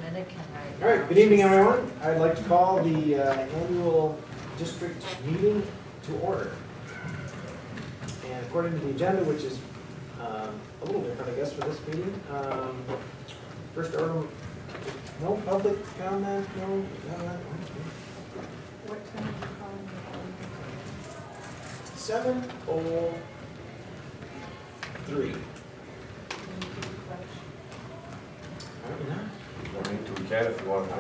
minute can write. All right, good evening, everyone. I'd like to call the annual district meeting to order. And according to the agenda, which is a little different, I guess, for this meeting, first order, no public comment, no. What time are you calling 7:03. We can if you want to.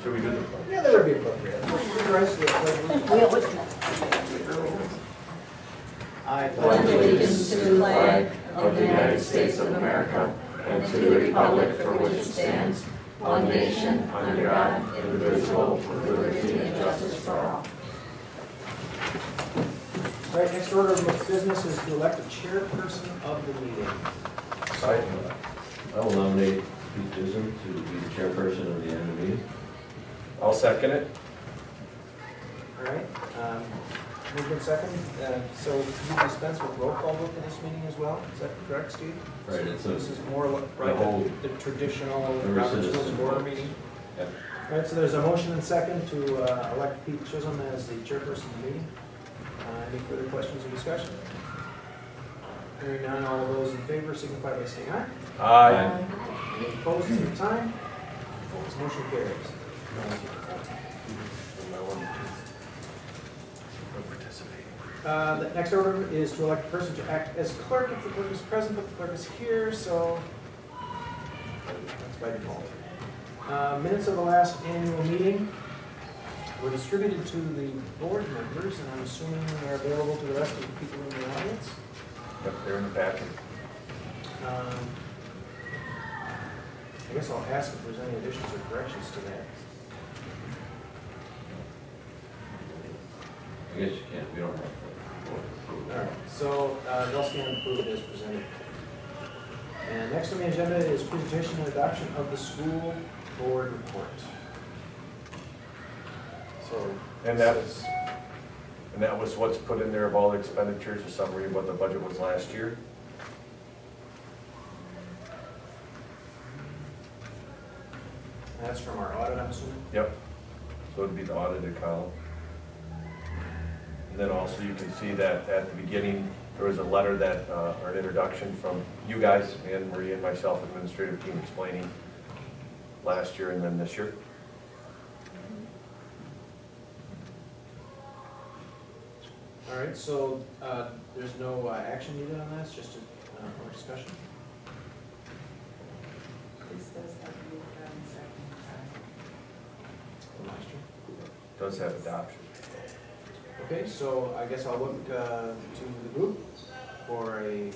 Should we do the pledge? Yeah, that would be appropriate. I pledge allegiance to the flag of the United States of America and to the republic for which it stands, one nation, under God, indivisible, with liberty and justice for all. All right, next order of business is to elect a chairperson of the meeting. I will nominate Pete Chisholm to be the chairperson of the annual meeting. I'll second it. All right, moved in second. So you dispense with roll call vote in this meeting as well? Is that correct, Steve? Right. So this is more like the traditional Robert's Rules of Order meeting? Yep. All right, so there's a motion and second to elect Pete Chisholm as the chairperson of the meeting. Any further questions or discussion? Hearing none, all those in favor signify by saying aye. Aye. Any opposed at the time? Motion carries. The next order is to elect a person to act as clerk if the clerk is present, but the clerk is here, so that's by default. Minutes of the last annual meeting were distributed to the board members, and I'm assuming they're available to the rest of the people in the audience. Yep, they're in the packet. I guess I'll ask if there's any additions or corrections to that. I guess you can't, we don't have to. All right, so they'll stand approved as presented. And next on the agenda is presentation and adoption of the school board report. So, And that was what's put in there of all the expenditures, a summary of what the budget was last year. that's from our audit, I'm assuming? Yep. So it'd be the audited column. And then also you can see that at the beginning, there was a letter that, or an introduction from you guys, Anne Marie and myself, administrative team, explaining last year and then this year. All right, so there's no action needed on this, just more discussion? This does have to be done second From last year? Does have adoption. Okay, so I guess I'll look to the group for a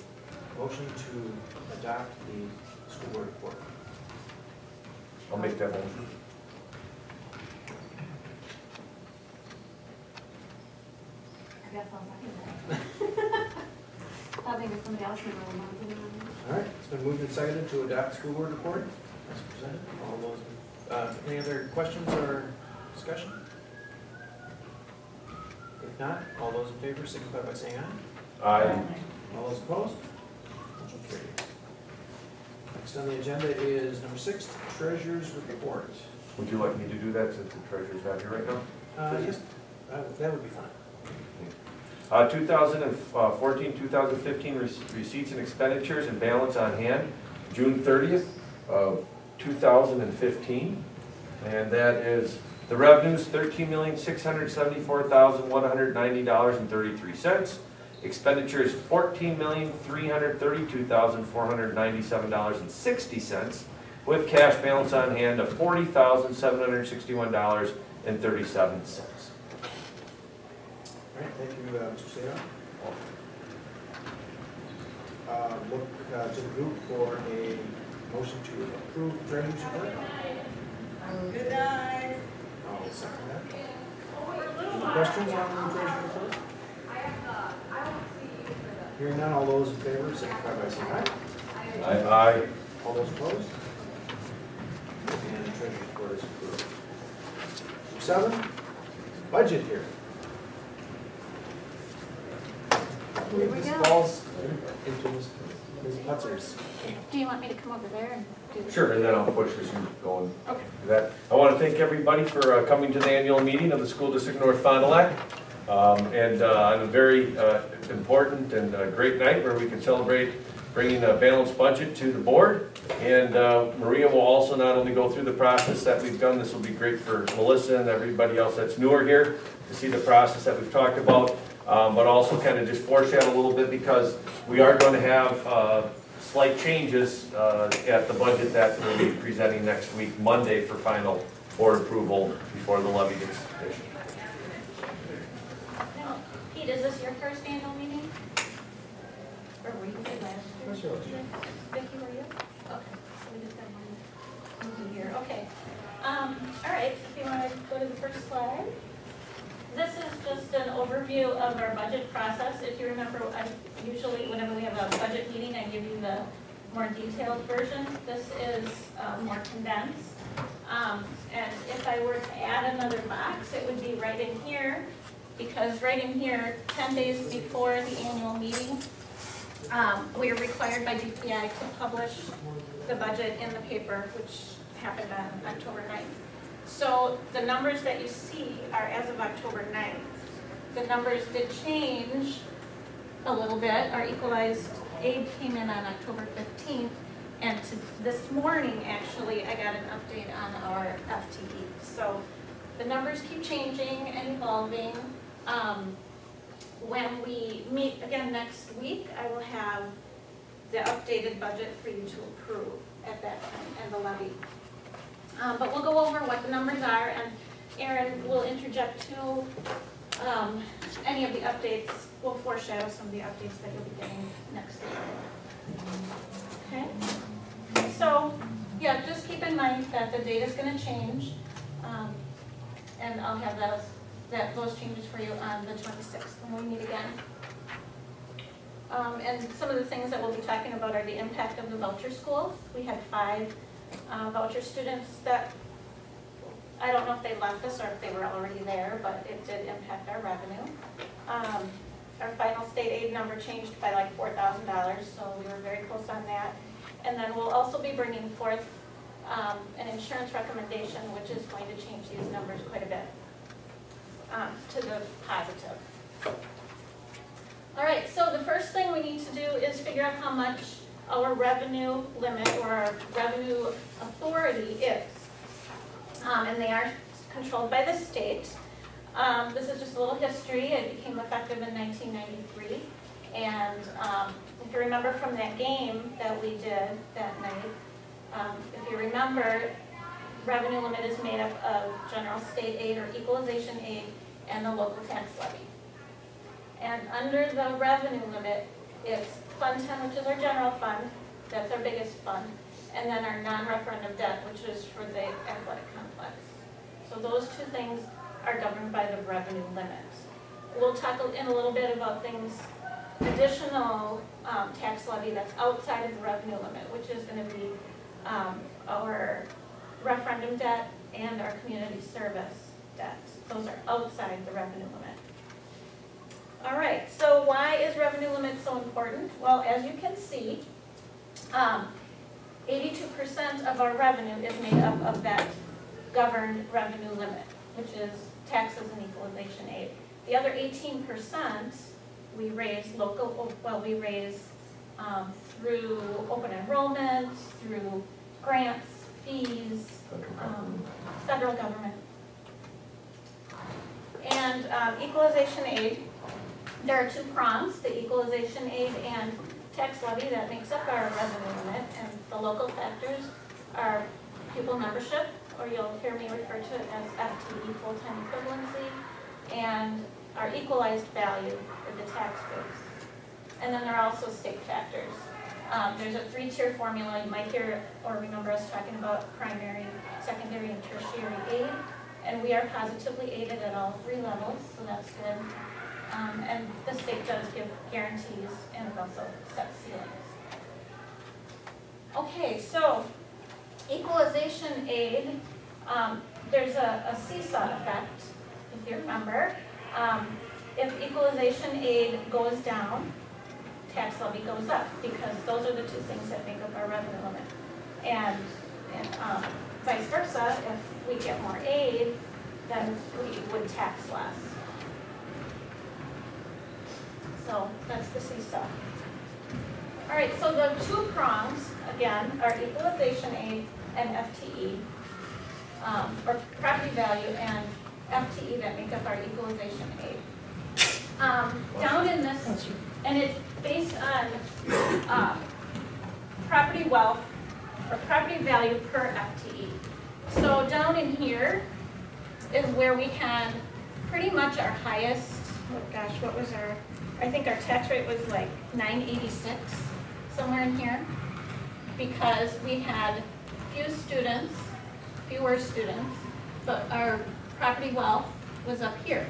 motion to adopt the school board report. I'll make that motion. I guess I'll second that. Thought maybe somebody else would really want to do it. All right, it's been moved and seconded to adopt the school board report as presented. All those, any other questions or discussion? If not, all those in favor signify by saying aye. Aye. All those opposed? Motion carried. Next on the agenda is number 6, treasurer's report. Would you like me to do that since the treasurer's not here right now? Yes, that would be fine. 2014, 2015 receipts and expenditures and balance on hand, June 30th of 2015. And that is the revenues, $13,674,190.33. Expenditures, $14,332,497.60, with cash balance on hand of $40,761.37. All right, thank you, Mr. Sayer. Look to the group for a motion to approve the treasurer's report. Good night. I'll second that. Any questions on the treasurer's report? Hearing none, all those in favor signify by saying aye. Aye. All those opposed? And the treasurer's report is approved. 7, budget hearing. Here we This go. falls into this. Ms. Putzer's. Do you want me to come over there and do this? Sure, and then I'll push this and go and Okay. do that. I want to thank everybody for coming to the annual meeting of the School District North Fond du Lac. And on a very important and great night where we can celebrate bringing a balanced budget to the board. And Maria will also not only go through the process that we've done, this will be great for Melissa and everybody else that's newer here to see the process that we've talked about, but also kind of just foreshadow a little bit because we are going to have slight changes at the budget that we'll be presenting next week, Monday, for final board approval before the levy gets issued. Now, Pete, is this your first annual meeting? Or were you here last year? Where's your election? Vicki, were you? Okay, so we just got one here, okay. All right, if you want to go to the first slide. This is just an overview of our budget process. If you remember, I usually, whenever we have a budget meeting, I give you the more detailed version. This is more condensed. And if I were to add another box, it would be right in here, because right in here, 10 days before the annual meeting, we are required by DPI to publish the budget in the paper, which happened on October 9th. So the numbers that you see are as of October 9th. The numbers did change a little bit. Our equalized aid came in on October 15th, and this morning, actually, I got an update on our FTE. So the numbers keep changing and evolving. When we meet again next week, I will have the updated budget for you to approve at that time and the levy. But we'll go over what the numbers are, and Aaron will interject too. Any of the updates, we'll foreshadow some of the updates that you'll be getting next week. Okay? So, yeah, just keep in mind that the date is going to change, and I'll have those changes for you on the 26th when we meet again. And some of the things that we'll be talking about are the impact of the voucher schools. We had 5 voucher students that, I don't know if they left us or if they were already there, but it did impact our revenue. Our final state aid number changed by like $4,000, so we were very close on that. And then we'll also be bringing forth an insurance recommendation, which is going to change these numbers quite a bit to the positive. All right, so the first thing we need to do is figure out how much our revenue limit or our revenue authority is. And they are controlled by the state. This is just a little history. It became effective in 1993. And if you remember from that game that we did that night, if you remember, revenue limit is made up of general state aid or equalization aid and the local tax levy. And under the revenue limit, it's Fund 10, which is our general fund, that's our biggest fund, and then our non-referendum debt, which is for the athletic complex. So those two things are governed by the revenue limit. We'll talk in a little bit about things, additional tax levy that's outside of the revenue limit, which is going to be our referendum debt and our community service debt. Those are outside the revenue limit. All right, so why is revenue limit so important? Well, as you can see, 82% of our revenue is made up of that governed revenue limit, which is taxes and equalization aid. The other 18% we raise through open enrollment, through grants, fees, federal government. And equalization aid, there are 2 prongs, the equalization aid and tax levy that makes up our revenue limit, and the local factors are pupil membership, or you'll hear me refer to it as FTE, full-time equivalency, and our equalized value for the tax base. And then there are also state factors. There's a 3-tier formula. You might hear or remember us talking about primary, secondary, and tertiary aid. And we are positively aided at all 3 levels, so that's good. And the state does give guarantees and it also sets ceilings. Okay, so equalization aid, there's a seesaw effect, if you remember. If equalization aid goes down, tax levy goes up, because those are the two things that make up our revenue limit. And vice versa, if we get more aid, then we would tax less. So that's the seesaw. All right, so the two prongs, again, are equalization aid and FTE, or property value and FTE that make up our equalization aid. Down in this, and it's based on property wealth or property value per FTE. So down in here is where we had pretty much our highest, oh gosh, what was our, I think our tax rate was like 986, somewhere in here, because we had fewer students, but our property wealth was up here.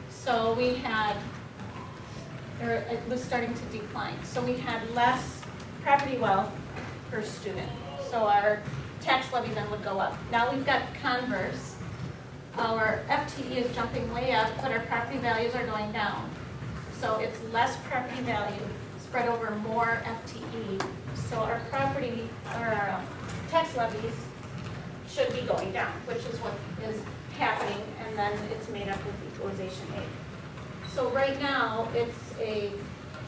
So we had, or it was starting to decline. So we had less property wealth per student. So our tax levy then would go up. Now we've got converse. Our FTE is jumping way up, but our property values are going down. So it's less property value spread over more FTE. So our property, or our tax levies should be going down, which is what is happening, and then it's made up with equalization aid. So right now, it's a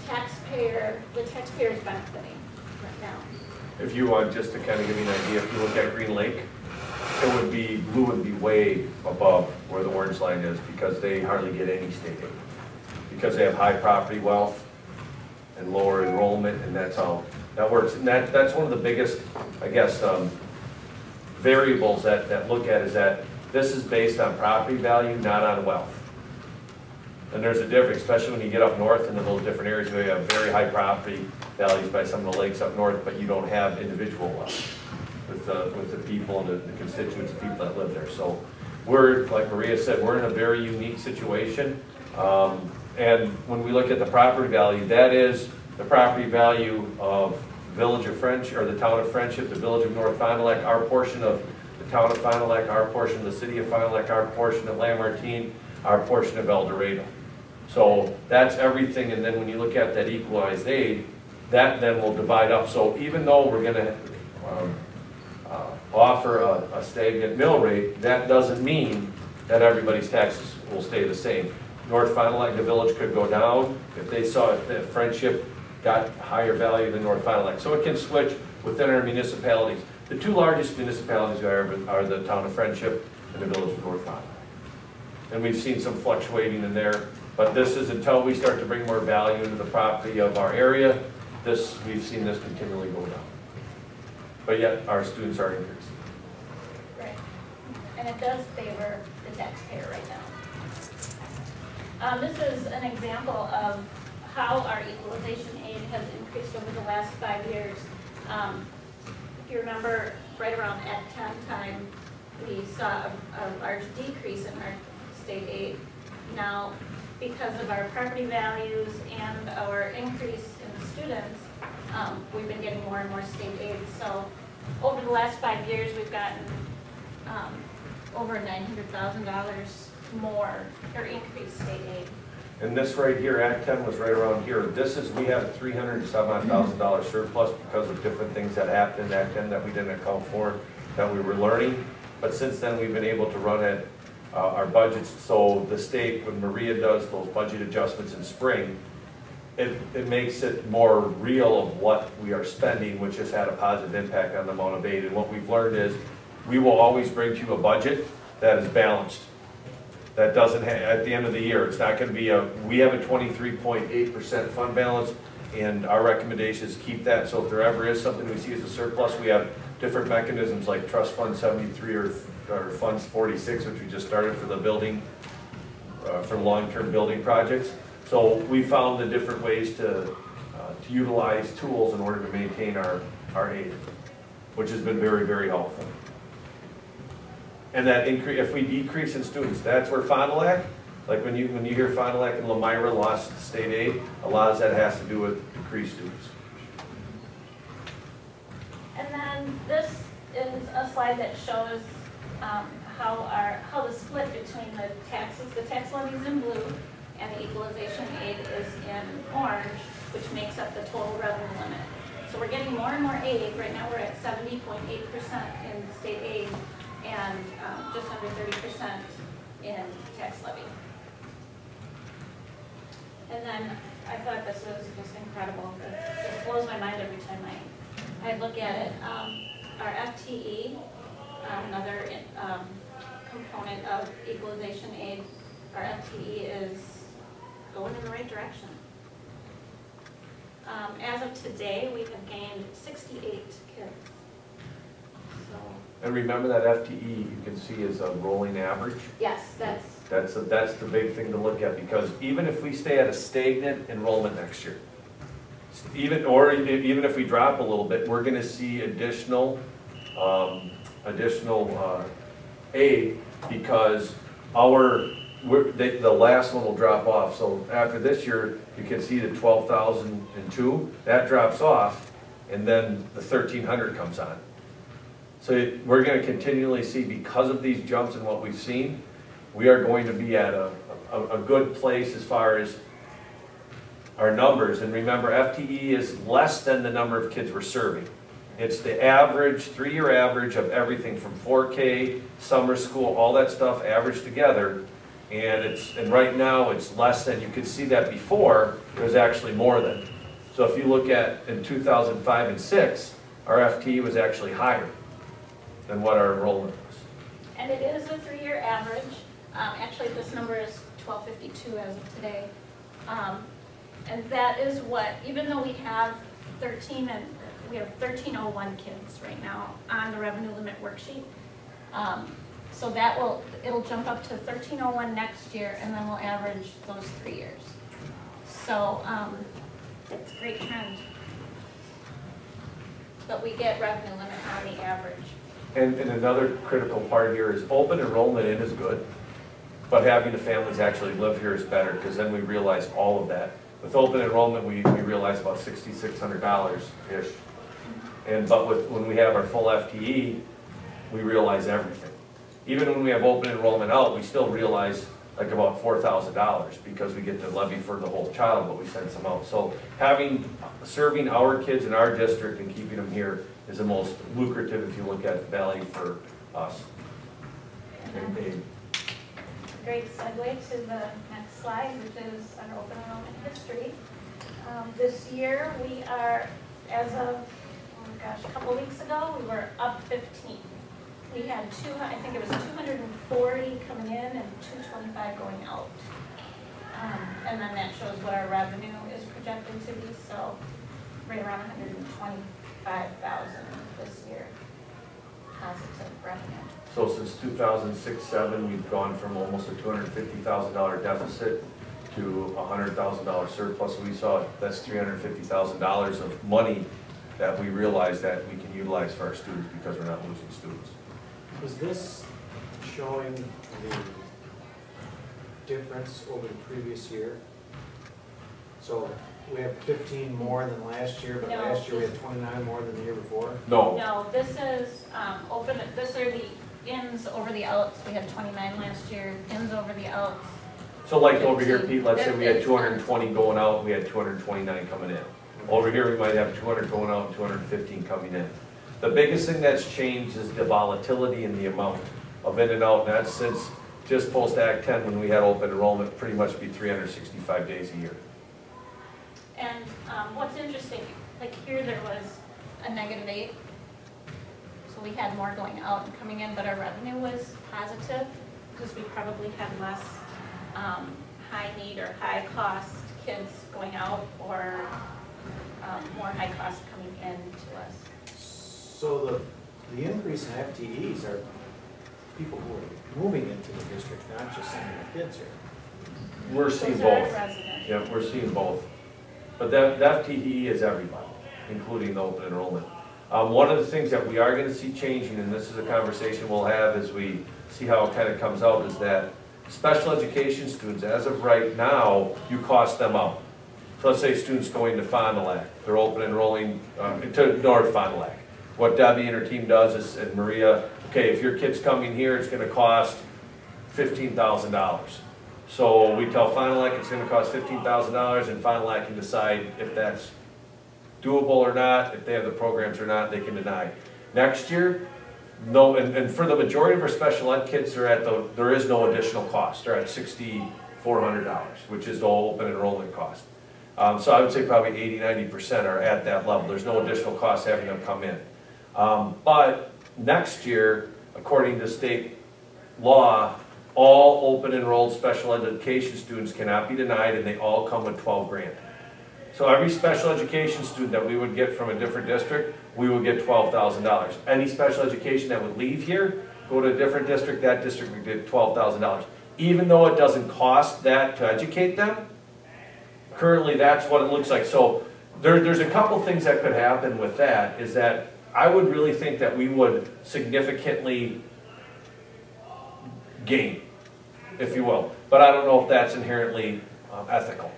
taxpayer, the taxpayer is benefiting right now. If you want, just to kind of give you an idea, if you look at Green Lake, it would be, blue would be way above where the orange line is, because they hardly get any state aid. Because they have high property wealth and lower enrollment, and that's how that works. And that's one of the biggest, I guess, variables that look at is that this is based on property value, not on wealth. And there's a difference, especially when you get up north into those different areas where you have very high property values by some of the lakes up north, but you don't have individual wealth with the people and the constituents, the people that live there. So we're, like Maria said, we're in a very unique situation. And when we look at the property value, that is the property value of Village of Friendship, or the Town of Friendship, the Village of North Fond du Lac, our portion of the Town of Fond du Lac, our portion of the City of Fond du Lac, our portion of Lamartine, our portion of El Dorado. So that's everything, and then when you look at that equalized aid, that then will divide up. So even though we're going to offer a stagnant mill rate, that doesn't mean that everybody's taxes will stay the same. North Fond du Lac, the village could go down if they saw if Friendship got higher value than North Fond du Lac. So it can switch within our municipalities. The two largest municipalities are the Town of Friendship and the Village of North Fond du Lac. And we've seen some fluctuating in there, but this is until we start to bring more value into the property of our area, we've seen this continually go down. But yet our students are increasing. Right. And it does favor the taxpayer right now. This is an example of how our equalization aid has increased over the last 5 years. If you remember, right around Act 10 time, we saw a large decrease in our state aid. Now, because of our property values and our increase in students, we've been getting more and more state aid. So over the last 5 years, we've gotten over $900,000 more or increased state aid. And this right here, Act 10 was right around here. We had a $300,000 surplus because of different things that happened in Act 10 that we didn't account for, that we were learning. But since then, we've been able to run at our budgets. So the state, when Maria does those budget adjustments in spring, it makes it more real of what we are spending, which has had a positive impact on the amount of aid. And what we've learned is we will always bring to you a budget that is balanced. That doesn't have, at the end of the year, it's not going to be we have a 23.8% fund balance, and our recommendation is keep that. So if there ever is something we see as a surplus, we have different mechanisms like Trust Fund 73 or Funds 46, which we just started for the building, for long-term building projects. So we found the different ways to utilize tools in order to maintain our aid, which has been very, very helpful. And that increase, if we decrease in students, that's where Fond du Lac, like when you hear Fond du Lac and Lemira lost state aid, a lot of that has to do with decreased students. And then this is a slide that shows how the split between the tax levies in blue and the equalization aid is in orange. which makes up the total revenue limit. So we're getting more and more aid. Right now we're at 70.8% in state aid and just under 30% in tax levy. And then I thought this was just incredible. It blows my mind every time I look at it. Our FTE, another component of equalization aid, our FTE is going in the right direction. As of today, we have gained 68 kids. So. And remember that FTE, you can see, is a rolling average. Yes, That's the big thing to look at, because even if we stay at a stagnant enrollment next year, even if we drop a little bit, we're going to see additional aid, because the last one will drop off. So after this year, you can see the 12,002, that drops off, and then the 1,300 comes on. So we're going to continually see, because of these jumps and what we've seen, we are going to be at a good place as far as our numbers. And remember, FTE is less than the number of kids we're serving. It's the average, 3-year average of everything from 4K, summer school, all that stuff averaged together. And right now it's less than. You could see that before, it was actually more than. So if you look at in 2005 and 6, our FTE was actually higher than what our enrollment was. and it is a 3-year average. Actually, this number is 1252 as of today. And that is what, even though we have 1301 kids right now on the revenue limit worksheet. So it'll jump up to 1301 next year, and then we'll average those 3 years. So it's a great trend. But we get revenue limit on the average. And another critical part here is open enrollment in is good, but having the families actually live here is better, because then we realize all of that. With open enrollment, we realize about $6,600-ish. But when we have our full FTE, we realize everything. Even when we have open enrollment out, we still realize like about $4,000, because we get to levy for the whole child, but we send some out. So serving our kids in our district and keeping them here is the most lucrative if you look at value for us. Great segue to the next slide, which is our open enrollment history. This year we are, as of, a couple weeks ago, we were up 15. We had I think it was 240 coming in and 225 going out. And then that shows what our revenue is projected to be, so right around 125,000 this year, positive revenue. So since 2006-07, we've gone from almost a $250,000 deficit to a $100,000 surplus. We saw that's $350,000 of money that we realize that we can utilize for our students, because we're not losing students. Is this showing the difference over the previous year? So we have 15 more than last year, but last year we had 29 more than the year before? No. No, this is open. This are the ins over the outs. We had 29 last year, ins over the outs. So like over here, Pete, let's say we had 220 going out, we had 229 coming in. Over here, we might have 200 going out and 215 coming in. The biggest thing that's changed is the volatility in the amount of in and out, and that's since just post-Act 10, when we had open enrollment, pretty much be 365 days a year. And what's interesting, like here there was a -8, so we had more going out and coming in, but our revenue was positive, because we probably had less high need or high cost kids going out, or more high cost coming in to us. So the increase in FTEs are people who are moving into the district, not just sending their kids here. We're seeing Those are both. residential. Yeah, we're seeing both. But the FTE is everybody, including the open enrollment. One of the things that we are going to see changing, and this is a conversation we'll have as we see how it kind of comes out, is that special education students, as of right now, you cost them out. So let's say students going to Fond du Lac, they're open enrolling to North Fond du Lac. What Debbie and her team does is, and Maria, okay, if your kid's coming here, it's going to cost $15,000. So we tell Fond du Lac it's gonna cost $15,000, and Fond du Lac can decide if that's doable or not, if they have the programs or not, they can deny. Next year, no, and for the majority of our special ed kids, there is no additional cost. They're at $6,400, which is the open enrollment cost. So I would say probably 80–90% are at that level. There's no additional cost having them come in. But next year, according to state law, all open enrolled special education students cannot be denied, and they all come with 12 grand. So every special education student that we would get from a different district, we would get $12,000. Any special education that would leave here, go to a different district, that district would get $12,000. Even though it doesn't cost that to educate them, currently that's what it looks like. So there's a couple things that could happen with that, is that I would really think that we would significantly gain, if you will. But I don't know if that's inherently ethical.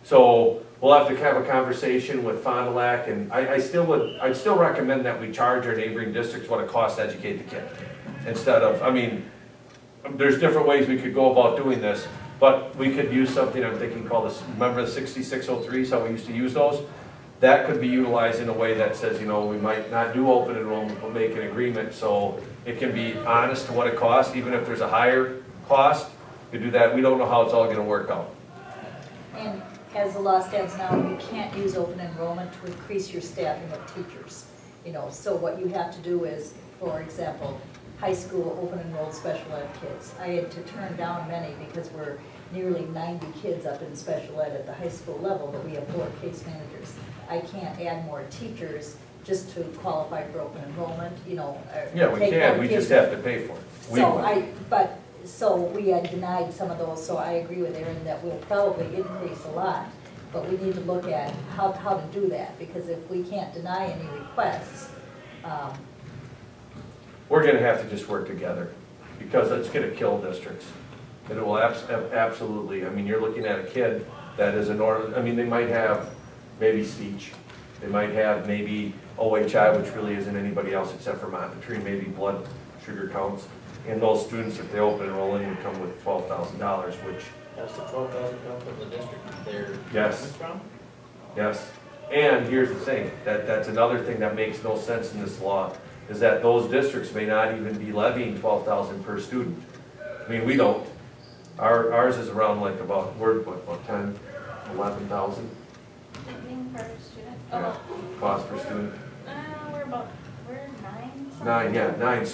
So we'll have to have a conversation with Fond du Lac, and I'd still recommend that we charge our neighboring districts what it costs to educate the kid. Instead of, I mean, there's different ways we could go about doing this, but we could use something I'm thinking called this, remember the 6603s, how we used to use those? That could be utilized in a way that says, you know, we might not do open enrollment, but make an agreement so it can be honest to what it costs, even if there's a higher cost. We do that. We don't know how it's all going to work out. And as the law stands now, you can't use open enrollment to increase your staffing of teachers. You know, so what you have to do is, for example, high school open enrolled special ed kids. I had to turn down many because we're nearly 90 kids up in special ed at the high school level, but we have 4 case managers. I can't add more teachers just to qualify for open enrollment, you know. Yeah, we can. We just have to pay for it. So we had denied some of those, so I agree with Aaron that we'll probably increase a lot, but we need to look at how to do that, because if we can't deny any requests, we're going to have to just work together, because it's going to kill districts. It will absolutely. I mean, you're looking at a kid that is I mean, they might have maybe speech, they might have maybe OHI, which really isn't anybody else except for monitoring, maybe blood sugar counts. And those students, if they open enrolling, would come with $12,000, which... That's the $12,000 come from the district they're yes. From? Yes. And here's the thing, that's another thing that makes no sense in this law, is that those districts may not even be levying $12,000 per student. I mean, we don't. Ours is around like about 10, 11,000? Per student? Yeah. Cost per student? We're 9. 9, yeah, 9.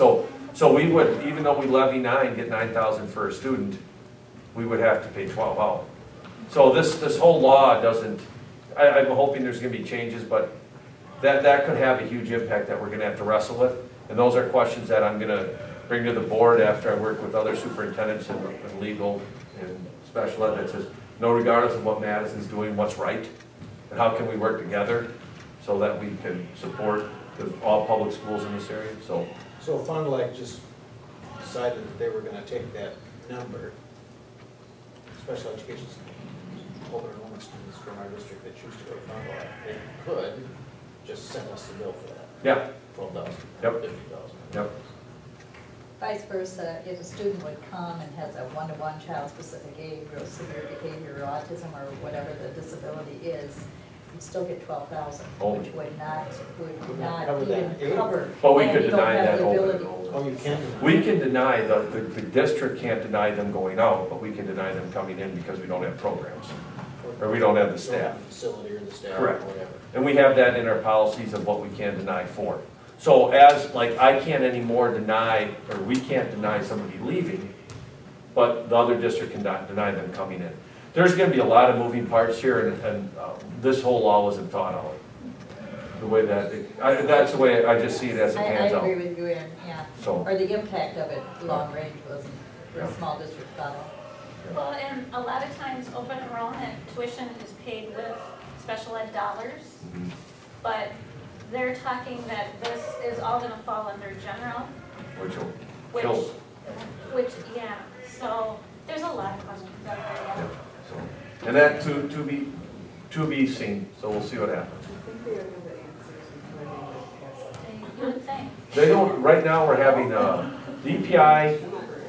So we would, even though we levy 9, get 9,000 for a student, we would have to pay 12 out. So this whole law doesn't, I'm hoping there's going to be changes, but that could have a huge impact that we're going to have to wrestle with. And those are questions that I'm going to bring to the board after I work with other superintendents and legal and special ed that says, no, regardless of what Madison's doing, what's right, and how can we work together so that we can support all public schools in this area. So Fond du Lac just decided that they were going to take that number, special education open enrollment students from our district that choose to go to Fond du Lac. They could just send us the bill for that. Yeah. 12,000. Yep. 50,000. Yep. vice versa, if a student would come and has a one-to-one child-specific aid, real severe behavior or autism or whatever the disability is, you'd still get 12,000, Oh. which would not cover that even aid? cover. But we and could you don't deny have that the open ability- enrollment. Oh, you can? We can deny, the district can't deny them going out, but we can deny them coming in because we don't have programs. Or we don't have the staff. Facility or the staff or Correct. whatever. And we have that in our policies of what we can deny for. So as, like, I can't anymore deny, or we can't deny somebody leaving, but the other district can deny them coming in. There's gonna be a lot of moving parts here, and this whole law wasn't thought out. The way that, that's the way I just see it as it I pans out. agree with you, Aaron, yeah. So, Or the impact of it, long range wasn't, for Yeah. a small district thought of. Well, and a lot of times open enrollment tuition is paid with special ed dollars, mhm. but they're talking that this is all gonna fall under general, Which will which, kill. yeah, so there's a lot of questions out there, Yeah, yeah. so. And that to be seen, so we'll see what happens. You would think. They don't, right now we're having, the EPI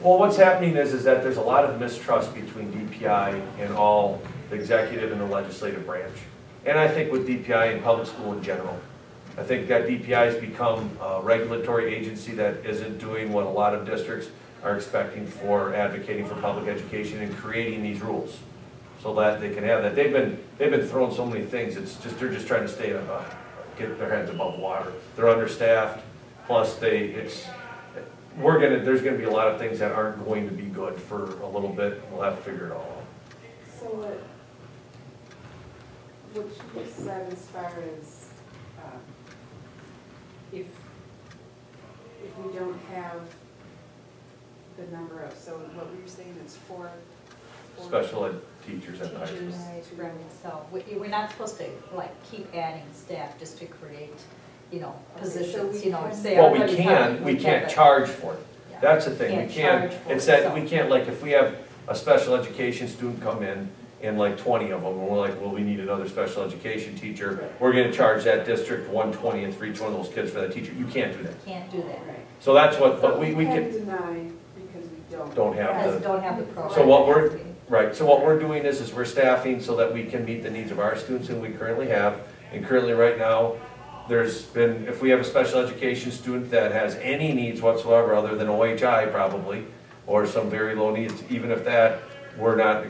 Well, what's happening is that there's a lot of mistrust between DPI and all the executive and the legislative branch. And I think with DPI and public school in general. I think that DPI has become a regulatory agency that isn't doing what a lot of districts are expecting for advocating for public education and creating these rules so that they can have that. They've been throwing so many things. It's just they're just trying to stay get their heads above water. They're understaffed. Plus, there's going to be a lot of things that aren't going to be good for a little bit. We'll have to figure it all out. So what you just said as far as if we don't have the number of, so what were you saying, it's four Special ed teachers at the high school. teachers to run So we're not supposed to like keep adding staff just to create, Okay, positions, so we can- say. Well, we everybody's can't but- charge for it. Yeah. That's the thing, we can't, charge for it's it, that, so- we can't, like, if we have a special education student come in, and like 20 of them, and we're like, well, we need another special education teacher, we're gonna charge that district 120 for each one of those kids for that teacher, you can't do that. Can't do that. Right. So that's what, So but we can can, deny because we don't have Because the, don't have the program. So what we're- right, so what we're doing is we're staffing so that we can meet the needs of our students who we currently have, and currently right now, there's been, if we have a special education student that has any needs whatsoever other than OHI probably, or some very low needs, even if that, we're not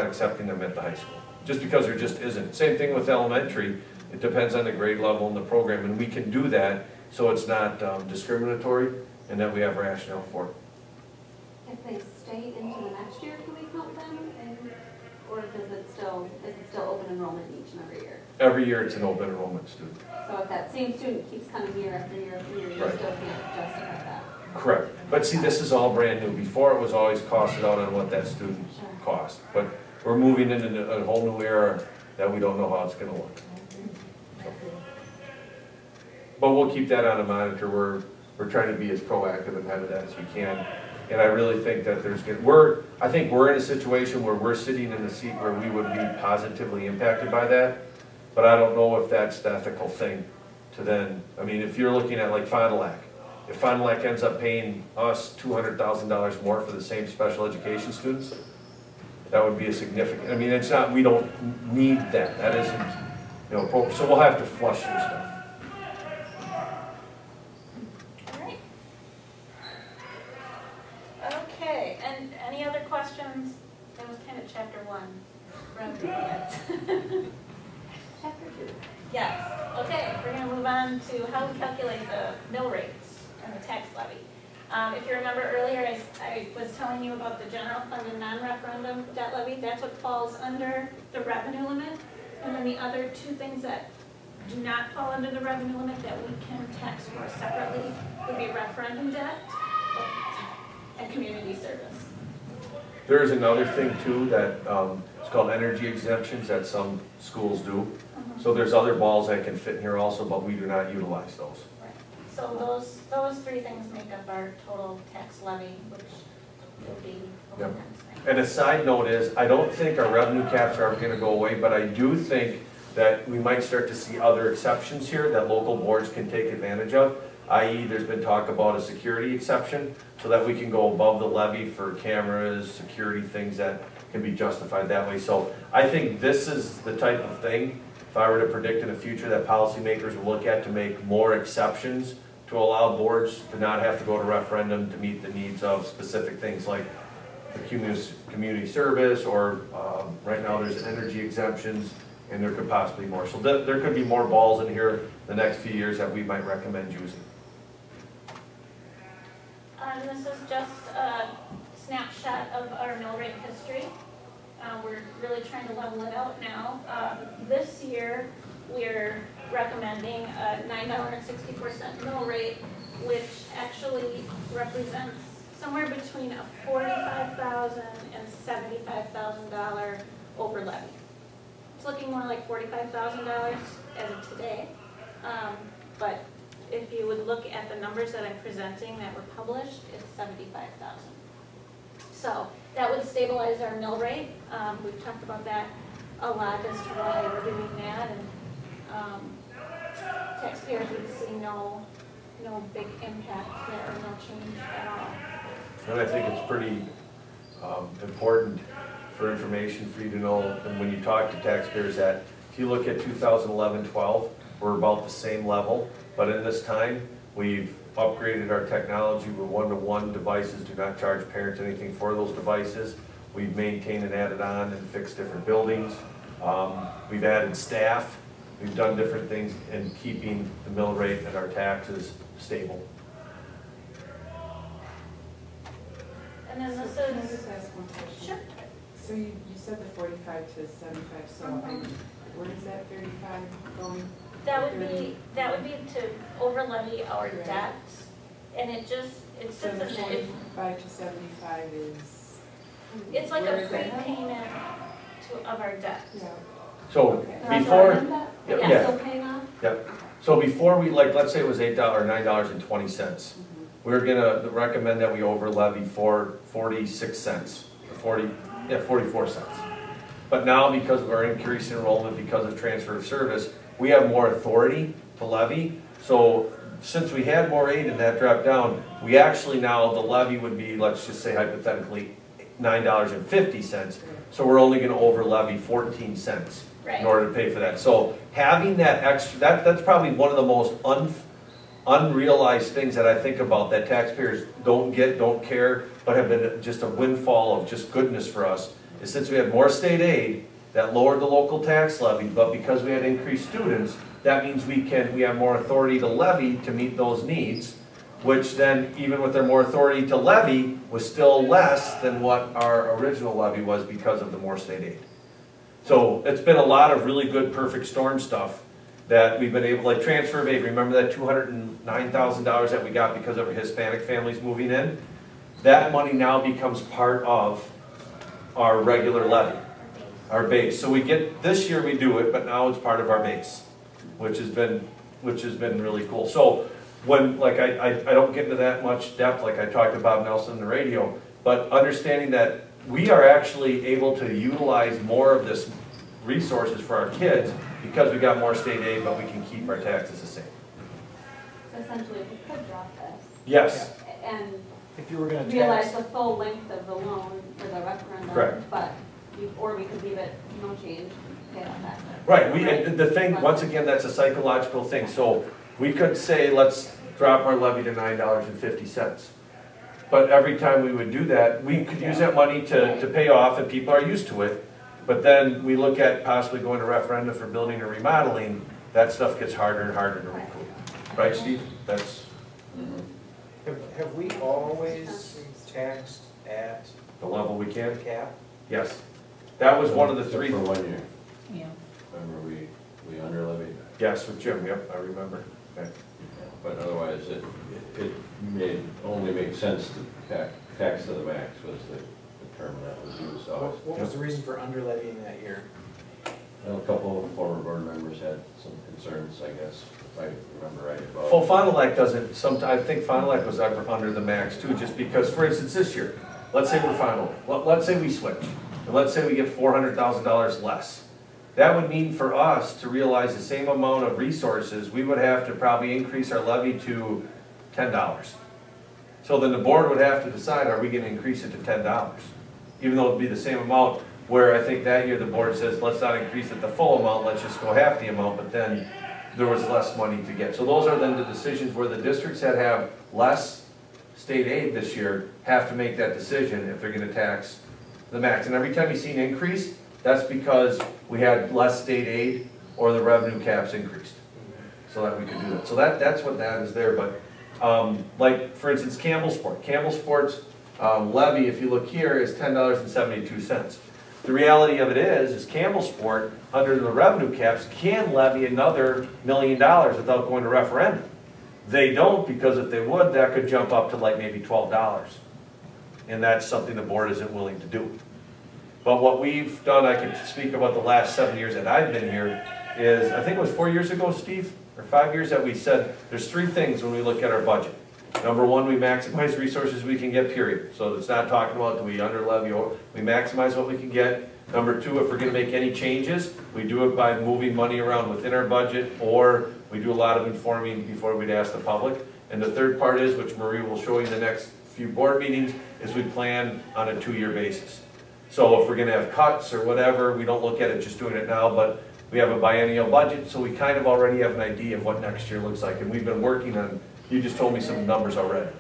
accepting them at the high school. Just because there just isn't. Same thing with elementary, it depends on the grade level and the program, and we can do that so it's not discriminatory and that we have rationale for it. If they stay into the next year, can we count them? Or is it still open enrollment each and every year? Every year it's an open enrollment student. So if that same student keeps coming year after year after year, you Right. still can't justify that? Correct. But see, this is all brand new. Before it was always costed out on what that student Sure. cost. But we're moving into a whole new era that we don't know how it's gonna look. So. But we'll keep that on a monitor. We're trying to be as proactive and ahead of that as we can. And I really think that I think we're in a situation where we're sitting in a seat where we would be positively impacted by that. But I don't know if that's the ethical thing to then, I mean, if you're looking at like Fond du Lac, if Fond du Lac ends up paying us $200,000 more for the same special education students, that would be a significant, I mean, it's not, we don't need that. That isn't, appropriate. So we'll have to flush through stuff. All right. Okay, and any other questions? That was kind of chapter 1. Chapter 2. Yes, okay, we're gonna move on to how we calculate the mill rates and the tax levy. If you remember earlier, I was telling you about the general fund and non-referendum debt levy. That's what falls under the revenue limit. And then the other two things that do not fall under the revenue limit that we can tax for separately would be referendum debt and community service. There is another thing too that it's called energy exemptions that some schools do. So there's other balls that can fit in here also, but we do not utilize those. Right. So those three things make up our total tax levy, which will be over Yep. next time. And a side note is, I don't think our revenue caps are gonna go away, but I do think that we might start to see other exceptions here that local boards can take advantage of. I.e., there's been talk about a security exception, so that we can go above the levy for cameras, security things that can be justified that way. So I think this is the type of thing, if I were to predict in the future, that policymakers will look at to make more exceptions to allow boards to not have to go to referendum to meet the needs of specific things like the community service, or right now there's energy exemptions, and there could possibly more. So there could be more balls in here the next few years that we might recommend using. This is just a snapshot of our mill rate history. We're really trying to level it out now. This year, we're recommending a $9.64 mill rate, which actually represents somewhere between a $45,000 and $75,000 over levy. It's looking more like $45,000 as of today, but if you would look at the numbers that I'm presenting that were published, it's $75,000. So that would stabilize our mill rate. We've talked about that a lot as to why we're doing that, and taxpayers would see no big impact there, no change at all. And I think it's pretty important for information for you to know, and when you talk to taxpayers, that if you look at 2011-12, we're about the same level, but in this time, we've upgraded our technology. We're one-to-one devices, do not charge parents anything for those devices. We've maintained and added on and fixed different buildings. We've added staff. We've done different things in keeping the mill rate and our taxes stable. And then this Can I is, just ask one question? sure, So you said the 45 to 75, so where is that 35 going? that would be to over levy our Right. debt. And it So sits the in there. 45 to 75 is? It's like Where a is that? prepayment of our debt. Yeah. So Okay. They're on before, the end, yeah, yeah, yeah. still paying off? Yep. So before we, like, let's say it was $8, $9.20. We're gonna recommend that we over levy for 46 cents, 44 cents. But now, because of our increased enrollment, because of transfer of service, we have more authority to levy. So since we had more aid and that dropped down, we actually now, the levy would be, let's just say hypothetically, $9.50. So we're only gonna over levy 14 cents in Right. order to pay for that. So having that extra, that's probably one of the most unrealized things that I think about that taxpayers don't get, don't care, but have been just a windfall of just goodness for us, is since we had more state aid that lowered the local tax levy, but because we had increased students, that means we have more authority to levy to meet those needs, which then, even with their more authority to levy, was still less than what our original levy was because of the more state aid. So it's been a lot of really good perfect storm stuff that we've been able, like transfer of aid, remember that $209,000 that we got because of our Hispanic families moving in? That money now becomes part of our regular levy, our base. So we get, this year we do it, but now it's part of our base, which has been really cool. So when, like I don't get into that much depth like I talked about Nelson on the radio, but understanding that we are actually able to utilize more of this resources for our kids because we got more state aid, but we can keep our taxes the same. So essentially, if we could drop this Yes, and If you were gonna realize tax, the full length of the loan for the referendum. Correct. But, or we could leave it, no change, pay off taxes. right. And the thing, once again, that's a psychological thing. So we could say, let's drop our levy to $9.50. But every time we would do that, we could use that money to pay off, and people are used to it. But then we look at possibly going to referendum for building or remodeling, that stuff gets harder and harder to recoup. Right, Steve? That's have we always taxed at the level we can? cap? Yes. That was one of the Except three. for 1 year. Yeah. Remember, we under levied, Yes, with Jim, yep, I remember. Okay. but otherwise it only made sense to tax to the max was the term that was used. So What was the reason for under levying that year? a couple of former board members had some concerns, I guess, if I remember right. About Well, Fond du Lac doesn't, I think Fond du Lac was under the max too, just because, for instance, this year, let's say we're Fond du Lac, let's say we switch, and let's say we get $400,000 less. That would mean for us to realize the same amount of resources, we would have to probably increase our levy to $10. So then the board would have to decide, are we gonna increase it to $10? Even though it'd be the same amount, where I think that year the board says, let's not increase it the full amount, let's just go half the amount, but then there was less money to get. So those are then the decisions where the districts that have less state aid this year have to make that decision if they're gonna tax the max. And every time you see an increase, that's because we had less state aid or the revenue caps increased. So that we could do that. So that's what that is there, but like for instance, Campbellsport's levy, if you look here, is $10.72. The reality of it is Campbellsport, under the revenue caps, can levy another $1 million without going to referendum. They don't, because if they would, that could jump up to like maybe $12. And that's something the board isn't willing to do. But what we've done, I can speak about the last 7 years that I've been here, is, I think it was 4 years ago, Steve, or 5 years, that we said, there's 3 things when we look at our budget. Number 1, we maximize resources we can get, period. So it's not talking about do we under levy, or we maximize what we can get. Number 2, if we're gonna make any changes, we do it by moving money around within our budget, or we do a lot of informing before we'd ask the public. And the third part is, which Marie will show you the next few board meetings is we plan on a 2-year basis. So if we're gonna have cuts or whatever, we don't look at it just doing it now, but we have a biennial budget, so we kind of already have an idea of what next year looks like. And we've been working on, you just told me some numbers already.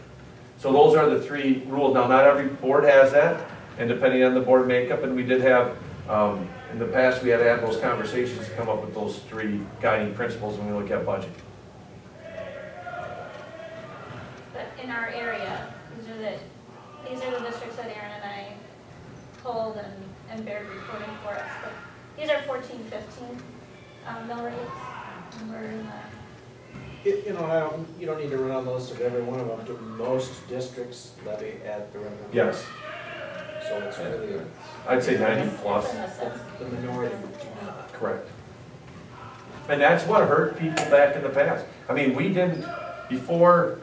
So those are the 3 rules. Now, not every board has that, and depending on the board makeup, and we did have, in the past, we had to have those conversations to come up with those 3 guiding principles when we look at budget. But in our area, these are the districts that Aaron and I pulled and Baird reporting for us. But these are 14, 15 mill rates, and we're in the You don't need to run on the list of every one of them. Do most districts levy at the revenue? Yes, So it's really, I'd say 90 plus. in the sense. the minority do not. Correct. And that's what hurt people back in the past. I mean, we didn't, before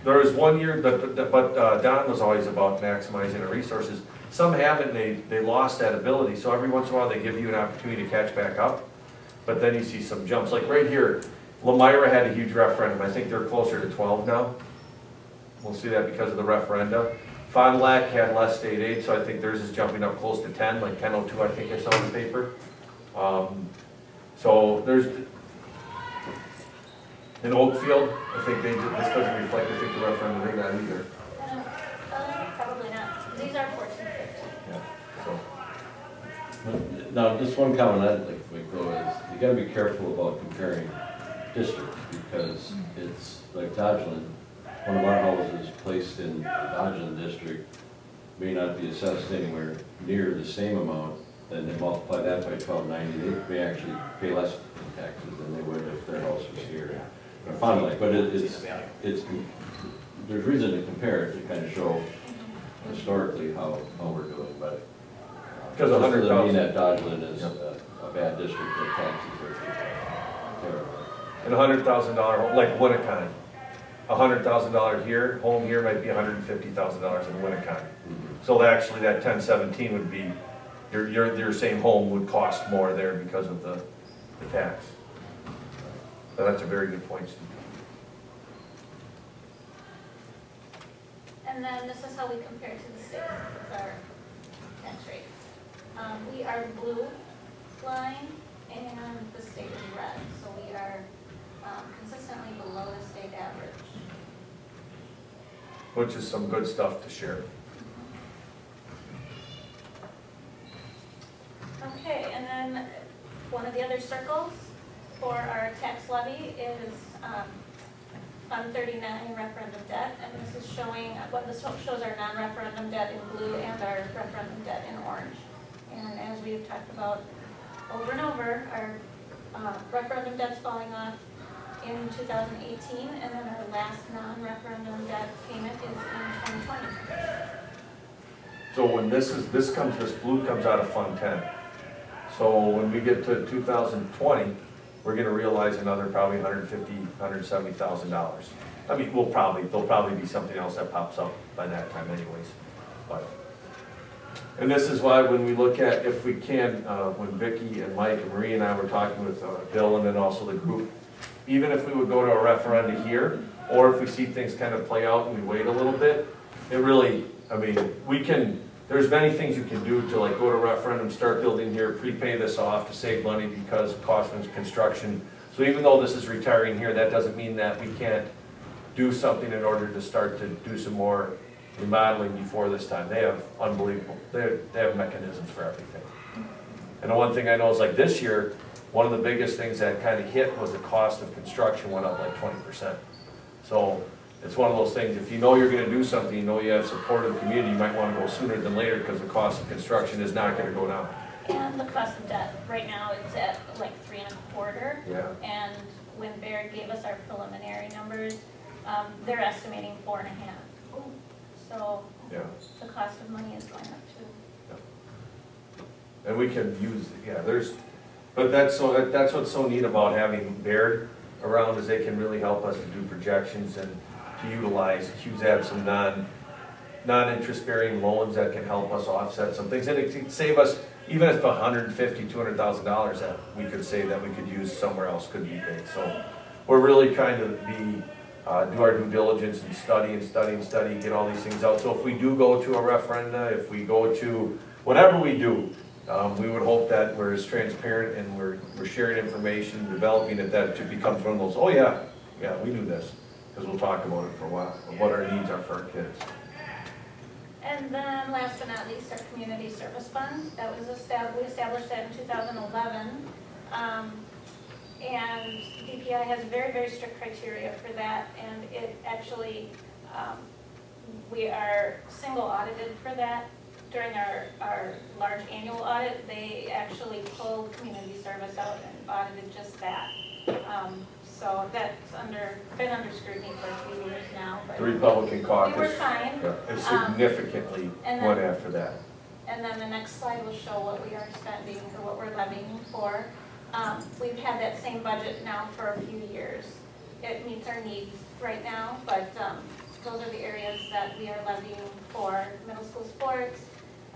there was one year, but Don was always about maximizing the resources. Some haven't, they lost that ability, so every once in a while they give you an opportunity to catch back up, but then you see some jumps. Like right here, Lemira had a huge referendum. I think they're closer to 12 now. We'll see that because of the referenda. Fond du Lac had less state aid, so I think theirs is jumping up close to 10, like 10.02 I think I saw in the paper. So there's, in Oakfield, I think this doesn't reflect, I think the referendum they got either. Probably not. These are 14, 15. Yeah, so. Now, just one comment I'd like to make though is, you gotta be careful about comparing districts, because it's like Dodgeland, one of our houses placed in the Dodgeland district may not be assessed anywhere near the same amount, then they multiply that by 1290, they may actually pay less in taxes than they would if their house was here. Fond du Lac, but it's there's reason to compare it to kind of show historically how we're doing, but Because doesn't 100,000 mean that Dodgeland is a bad district that taxes are terrible. And $100,000, like Winnicott, $100,000 here, home here might be $150,000 in Winnicott. So actually that 1017 would be, your same home would cost more there because of the tax. So that's a very good point, Steve. And then this is how we compare to the state with our tax rate. We are blue line and the state is red, so we are consistently below the state average. Which is some good stuff to share. Okay, and then one of the other circles for our tax levy is Fund 39 referendum debt, and this is showing, this shows our non-referendum debt in blue and our referendum debt in orange. And as we've talked about over and over, our referendum debt's falling off in 2018, and then our last non-referendum debt payment is in 2020. So when this blue comes out of Fund 10. So when we get to 2020, we're gonna realize another probably $150,000, $170,000. I mean, there'll probably be something else that pops up by that time anyways. But, and this is why when we look at, if we can, when Vicki and Mike and Marie and I were talking with Bill and then also the group, even if we would go to a referendum here, or if we see things kind of play out and we wait a little bit, it really, I mean, there's many things you can do to like go to referendum, start building here, prepay this off to save money because of cost of construction. So even though this is retiring here, that doesn't mean that we can't do something in order to start to do some more remodeling before this time. They have unbelievable, they have mechanisms for everything. And the one thing I know is like this year, one of the biggest things that kind of hit was the cost of construction went up like 20%. So it's one of those things, if you know you're gonna do something, you know you have support of the community, you might wanna go sooner than later because the cost of construction is not gonna go down. And the cost of debt, right now it's at like 3.25. Yeah. And when Baird gave us our preliminary numbers, they're estimating 4.5. So Yeah. the cost of money is going up too. Yeah. And we can use, but that's what's so neat about having Baird around is they can really help us to do projections and to utilize, Q's have some non-interest bearing loans that can help us offset some things. And it can save us, even if $150,000, $200,000 that we could save that we could use somewhere else could be paid. So we're really trying to be do our due diligence and study and study and study, get all these things out. So if we do go to a referenda, if we go to whatever we do, we would hope that we're as transparent and we're sharing information, developing it, that it becomes one of those, oh yeah, we do this. Because we'll talk about it for a while, of what our needs are for our kids. And then last but not least, our community service fund. That was we established that in 2011. And DPI has very, very strict criteria for that. And it actually, we are single audited for that. During our large annual audit, they actually pulled community service out and audited just that. So that's been under scrutiny for a few years now. But The Republican caucus. we were fine. Has significantly went after that. And then the next slide will show what we are spending or what we're levying for. We've had that same budget now for a few years. It meets our needs right now, but those are the areas that we are levying for middle school sports.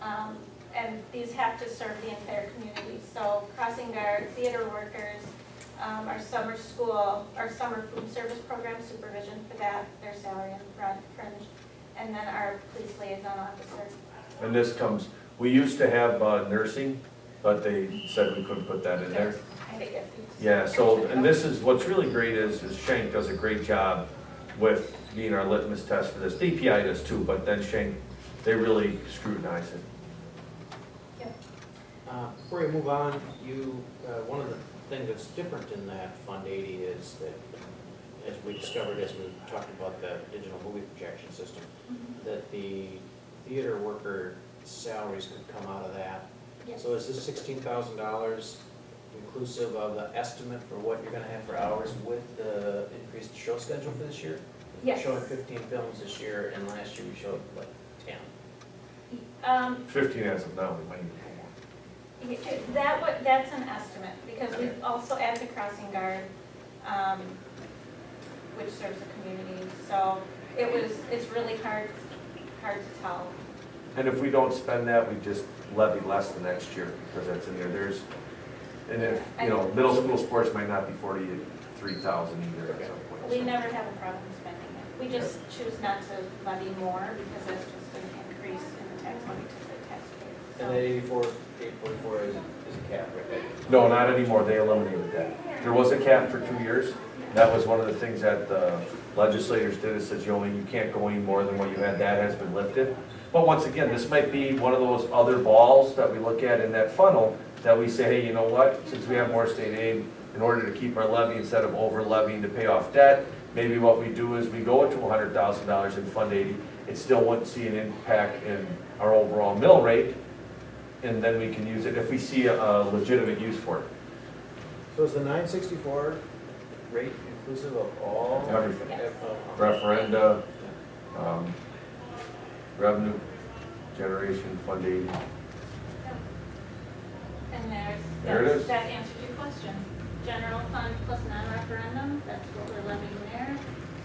And these have to serve the entire community. So crossing guard, theater workers, our summer school, our summer food service program supervision for that, their salary and fringe, and then our police liaison officer. And this comes, we used to have nursing, but they said we couldn't put that in there. Kind of iffy. Yeah, so, and this is, what's really great is Shank does a great job with being our litmus test for this. DPI does too, but then Shank, they really scrutinize it. Yep. Before you move on, one of the things that's different in that Fund 80 is that, as we discovered as we talked about the digital movie projection system, that the theater worker salaries could come out of that. Yes. So is this $16,000 inclusive of the estimate for what you're gonna have for hours with the increased show schedule for this year? Yes. We're showing 15 films this year, and last year we showed like 10. 15 as of now, we might even go more. That's an estimate, because we've also added the crossing guard, which serves the community. So it's really hard to tell. And if we don't spend that, we just levy less the next year, because that's in there. And if, middle school sports might not be 43,000 either at some point. We never have a problem spending it. We just choose not to levy more, because that's just an increase in the tax money to the taxpayers. And that 844 is a cap, right? No, not anymore. They eliminated that. There was a cap for 2 years. That was one of the things that the legislators did. It says you can't go any more than what you had. That has been lifted. But once again, this might be one of those other balls that we look at in that funnel that we say, hey, you know what? Since we have more state aid, in order to keep our levy instead of over levying to pay off debt, maybe what we do is we go to $100,000 in Fund 80. It still wouldn't see an impact in our overall mill rate, and then we can use it if we see a legitimate use for it. So is the 964 rate inclusive of all? Everything. Yes. Referenda, revenue generation, Fund 80. And There it is. that answers your question. General fund plus non-referendum, that's what we're levying there.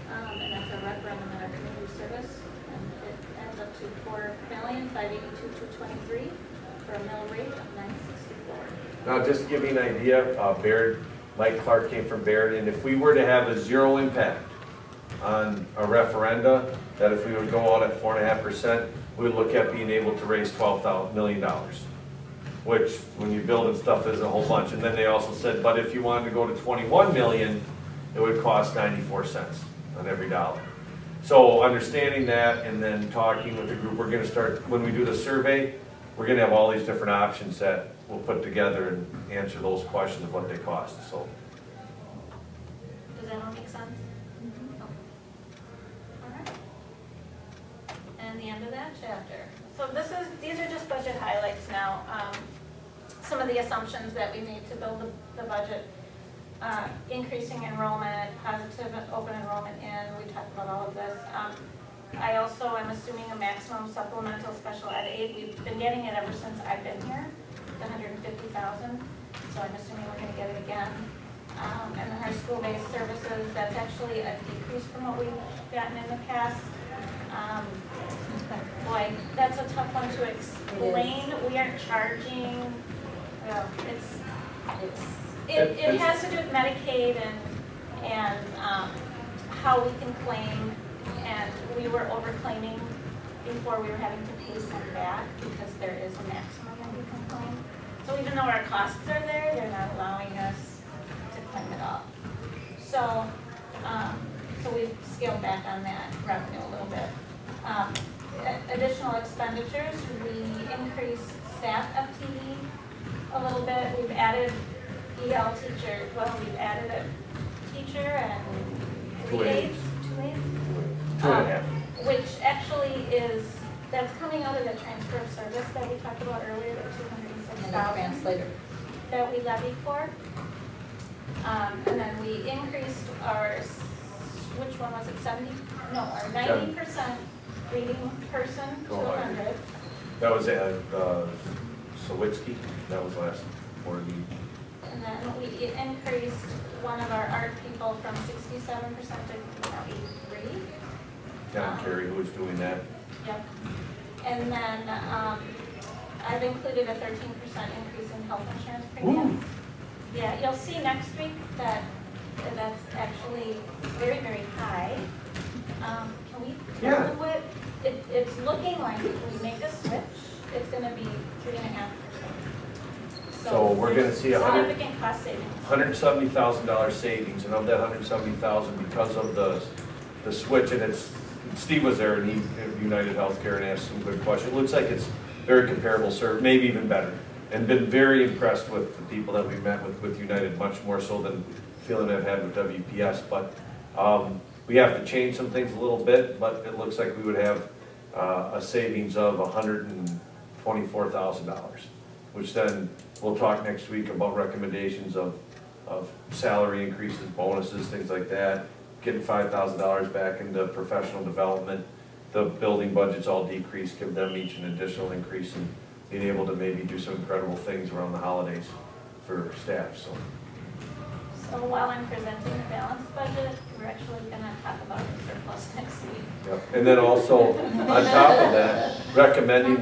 And that's a referendum in our community service. And it adds up to $4,582,223 for a mill rate of $9.64. Now, just to give you an idea, Baird, Mike Clark came from Baird, and if we were to have a zero impact on a referenda, that if we would go out at 4.5%, we would look at being able to raise $12 million, which, when you build and stuff, is a whole bunch. And then they also said, but if you wanted to go to 21 million, it would cost 94 cents on every dollar. So understanding that, and then talking with the group, we're going to start, when we do the survey, we're going to have all these different options that we'll put together and answer those questions of what they cost. So, Does that all make sense? Okay. All right. And the end of that chapter. So these are just budget highlights now. Some of the assumptions that we made to build the budget. Increasing enrollment, positive open enrollment we talked about all of this. I also am assuming a maximum supplemental special ed aid. We've been getting it ever since I've been here, the $150,000. So I'm assuming we're going to get it again. And then our school-based services, that's actually a decrease from what we've gotten in the past. Boy, that's a tough one to explain. We aren't charging, it has to do with Medicaid and how we can claim, and we were overclaiming before. We were having to pay some back because there is a maximum that we can claim. So even though our costs are there, they're not allowing us to claim it all. So, so we've scaled back on that revenue a little bit. Additional expenditures, we increased staff FTE a little bit. We've added EL teacher, well, we've added a teacher and 3 aides, 2 aides. 2.5. Which actually is, that's coming out of the transfer of service that we talked about earlier, the $206,000 translator. that we levied for. And then we increased our, which one was it, 70? No, our 90% reading person to 100. That was Sawitsky, that was last board meeting. And then we increased one of our art people from 67% to 83. John Kerry, who was doing that. Yep. And then I've included a 13% increase in health insurance premiums. Yeah, you'll see next week that that's actually very, very high. Can we tell them what, it's looking like if we make a switch, it's going to be 3.5%. So we're going to see significant cost savings. $170,000 savings, and of that $170,000, because of the switch, and it's Steve was there, and he United Healthcare and asked some good questions. It looks like it's very comparable service, maybe even better, and been very impressed with the people that we met with United, much more so than feeling I've had with WPS. But we have to change some things a little bit, but it looks like we would have a savings of $124,000, which then we'll talk next week about recommendations of salary increases, bonuses, things like that, getting $5,000 back into professional development. The building budget's all decreased, give them each an additional increase, and being able to maybe do some incredible things around the holidays for staff. So while I'm presenting the balanced budget, we're actually going to talk about the surplus next week. Yep. And then also, on top of that, recommending,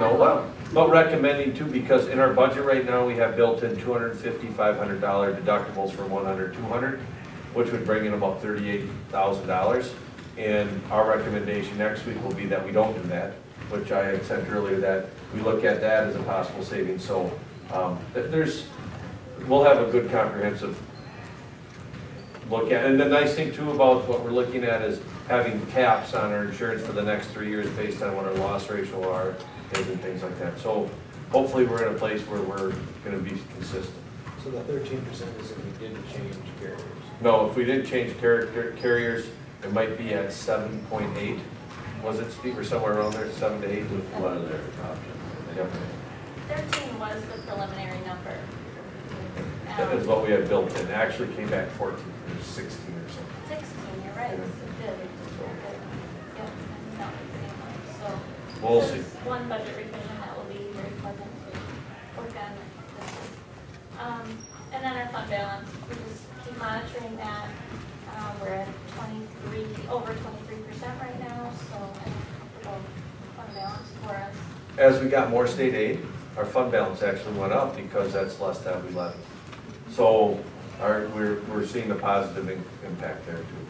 recommending too, because in our budget right now, we have built in $250, $500 deductibles for 100, 200, which would bring in about $38,000. And our recommendation next week will be that we don't do that, which I had said earlier that we look at that as a possible savings. So we'll have a good comprehensive look at. And the nice thing too about what we're looking at is having caps on our insurance for the next 3 years based on what our loss ratio is and things like that. So hopefully we're in a place where we're going to be consistent. So the 13% is if we didn't change carriers? No, if we didn't change carriers, it might be at 7.8. Was it, Steve, or somewhere around there, 7 to 8? One of their options. Yep. 13 was the preliminary number. That is what we had built in. It actually came back 14 or 16 or something. 16, you're right. It did. Yep. So We'll this see. is one budget revision that will be very pleasant to work on this week. And then our fund balance, we just keep monitoring that. We're at over 23% right now, so I'm comfortable fund balance for us. As we got more state aid, our fund balance actually went up because that's less that we levy. So we're seeing a positive impact there too.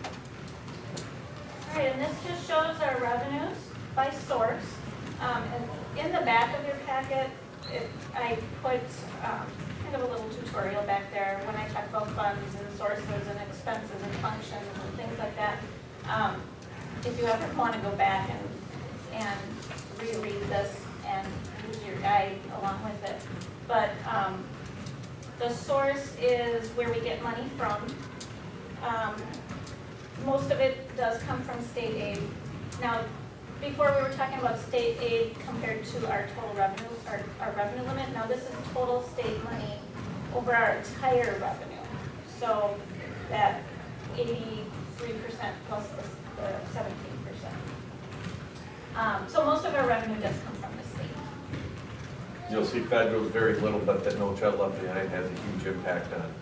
All right, and this just shows our revenues by source. And in the back of your packet, I put kind of a little tutorial back there when I talk about funds and sources and expenses and functions and things like that. If you ever want to go back and reread this and use your guide along with it. But the source is where we get money from. Most of it does come from state aid. Now, before we were talking about state aid compared to our total revenue, our revenue limit. Now this is total state money over our entire revenue. So that 83% plus the 17%. So most of our revenue does come from the state. You'll see federal is very little, but that No Child Left Behind has a huge impact on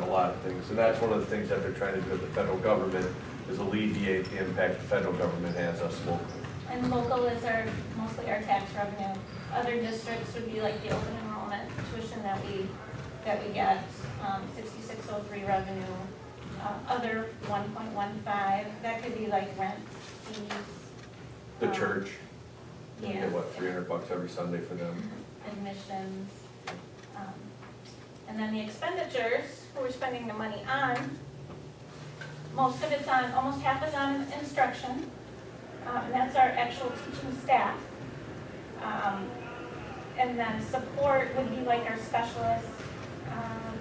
a lot of things. And that's one of the things that they're trying to do with the federal government is alleviate the impact the federal government has us locally. And local is mostly our tax revenue. Other districts would be like the open enrollment tuition that we get, 6603 revenue, Other 1.15, that could be like rent, fees. The church, we Yeah. get what, $300 every Sunday for them? Admissions. And then the expenditures, who we're spending the money on, most of it's on, almost half is on instruction, and that's our actual teaching staff. And then support would be like our specialists,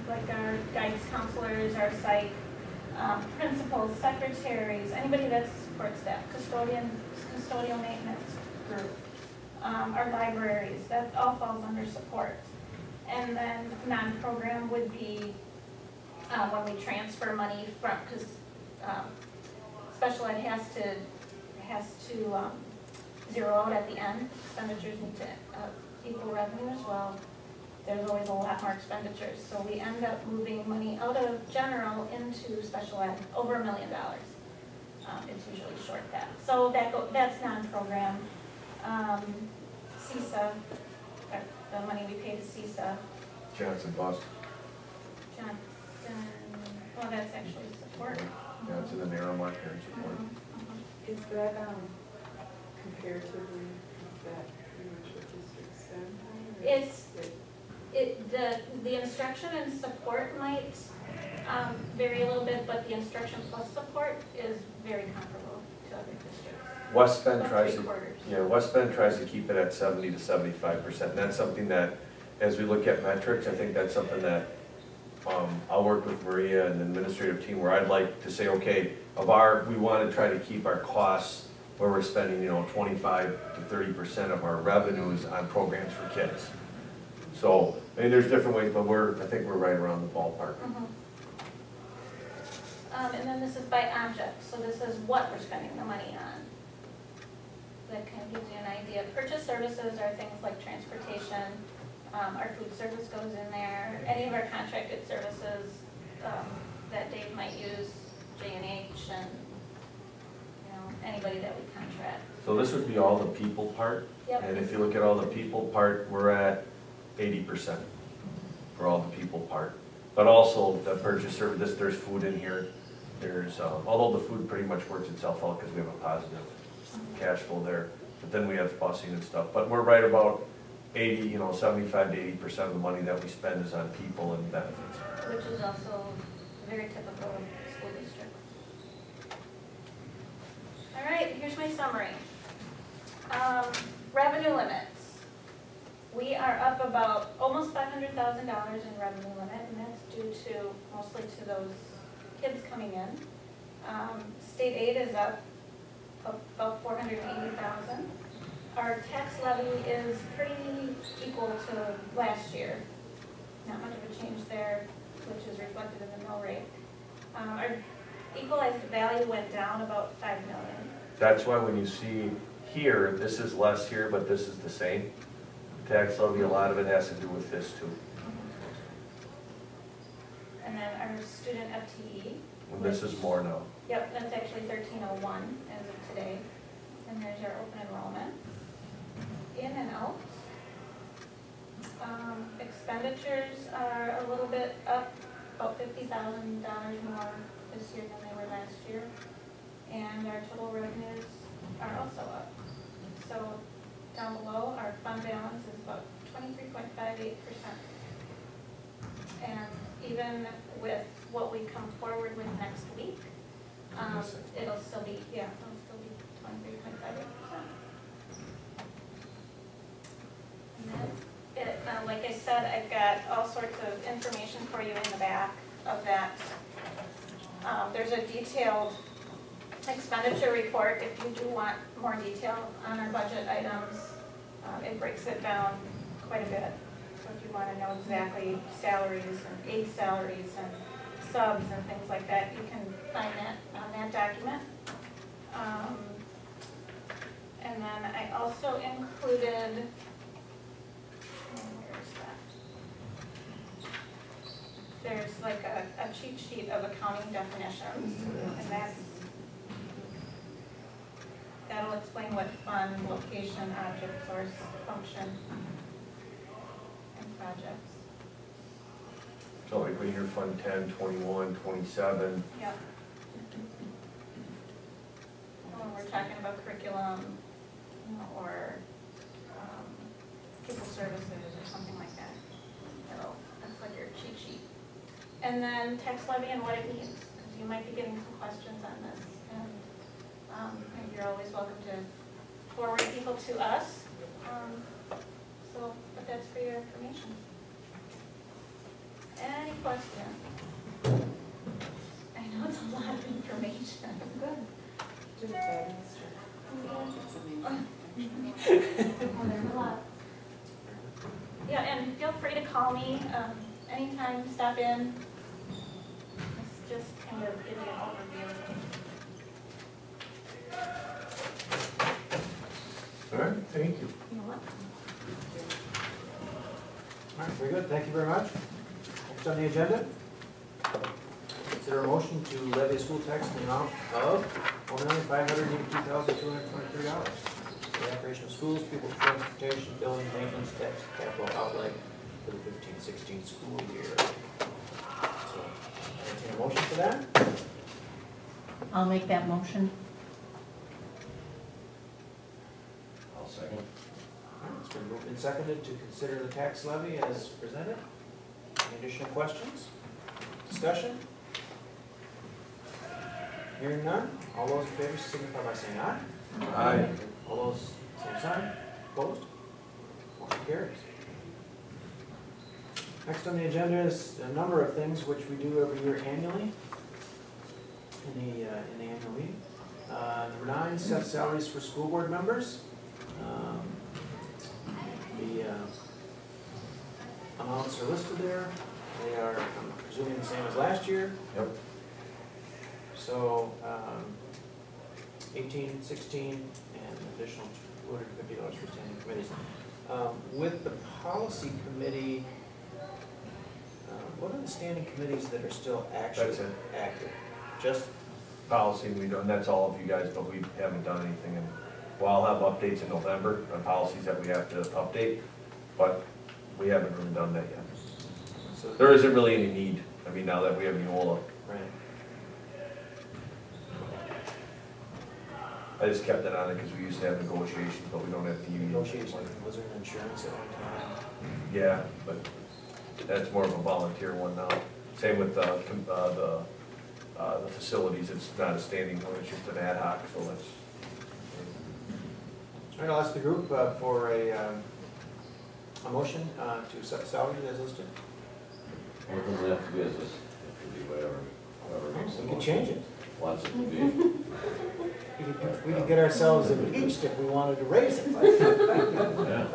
like our guidance counselors, our psych, principals, secretaries, anybody that's support staff, custodial maintenance group, our libraries, that all falls under support. And then non-program would be when we transfer money from, because special ed has to zero out at the end. Expenditures need to equal revenue as well. There's always a lot more expenditures. So we end up moving money out of general into special ed, over $1 million. It's usually short that. So that's non-program. CISA, the money we pay to CISA. Johnson Bus, Johnson, well, that's actually support. yeah, it's in the narrow market and support. Is that comparatively, is that pretty much what districts spend? The instruction and support might vary a little bit, but the instruction plus support is very comparable to other districts. West Bend About tries to, 3/4. yeah, West Bend tries to keep it at 70 to 75%. And that's something that, as we look at metrics, I think that's something that I'll work with Maria and the administrative team where I'd like to say, okay, we want to try to keep our costs where we're spending, 25 to 30% of our revenues on programs for kids. So, I mean, there's different ways, but I think we're right around the ballpark. And then this is by object, so this is what we're spending the money on. That kind of gives you an idea. Purchase services are things like transportation, our food service goes in there, any of our contracted services that Dave might use, J&H, and anybody that we contract. So this would be all the people part. Yep. And if you look at all the people part, we're at 80% for all the people part. But also the purchase service, there's food in here. There's, although the food pretty much works itself out because we have a positive cash flow there. But then we have busing and stuff. But we're right about 75 to 80% of the money that we spend is on people and benefits. Which is also very typical of school districts. All right, here's my summary. Revenue limits. We are up about almost $500,000 in revenue limit, and that's due to mostly to those kids coming in. State aid is up about $480,000. Our tax levy is pretty equal to last year. Not much of a change there, which is reflected in the mill rate. Our equalized value went down about $5 million. That's why when you see here, this is less here, but this is the same. Tax levy, a lot of it has to do with this too. And then our student FTE. And this is more now. Yep, that's actually 1301 as of today. And there's our open enrollment. In and out. Expenditures are a little bit up, about $50,000 more this year than they were last year. And our total revenues are also up. So down below, our fund balance is about 23.58%. And even with what we come forward with next week, it'll still be 23.58%. And that's it. Like I said, I've got all sorts of information for you in the back of that. There's a detailed expenditure report if you do want more detail on our budget items. It breaks it down quite a bit. So if you want to know exactly salaries and aid salaries and subs and things like that, you can find that on that document. And then I also included, where is that? There's like a cheat sheet of accounting definitions, and that'll explain what fund, location, object, source, function, and projects. So like when you're Fund 10, 21, 27, Yeah. When we're talking about curriculum, you know, or pupil services or something like that. That's like your cheat sheet. And then tax levy and what it means, because you might be getting some questions on this. And you're always welcome to forward people to us. But that's for your information. Any questions? I know it's a lot of information. Good. Just fabulous. It's amazing. Well, there's a lot. Yeah, and feel free to call me anytime, stop in. Let's just kind of give you an overview. all right, thank you. You know what? All right, very good, thank you very much. Next on the agenda, consider a motion to levy a school tax in the amount of $1,582,223 for the operation of schools, pupil transportation, building, maintenance, tax, capital outlay for the 15-16 school year. So, entertain a motion for that? I'll make that motion. I'll second. All right, it's been moved and seconded to consider the tax levy as presented. Any additional questions? Discussion? Hearing none, all those in favor signify by saying aye. Aye. All those, same sign, opposed? Motion carries. Next on the agenda is a number of things which we do every year annually in the annual meeting. Number 9, set salaries for school board members. The amounts are listed there. They are, I'm presuming, the same as last year. Yep. So, 18, 16, and additional $250 for standing committees. With the policy committee, what are the standing committees that are still actually That's it. active? Just, Policy, we don't, that's all of you guys, but we haven't done anything. And well, I'll have updates in November on policies that we have to update, but we haven't really done that yet. so, There isn't really any need. I mean, now that we have Neola, right, I just kept it on it because we used to have negotiations, but we don't have the union. negotiation, was there an insurance at one time? Yeah, but that's more of a volunteer one now. Same with the facilities, it's not a standing one, it's just an ad hoc, so that's. All right, I'll ask the group for a motion to set salaries as listed. Well, it doesn't have to be as this, it could be whatever makes the We can most change it. wants it to be. We could get ourselves impeached if we wanted to raise it. Yeah.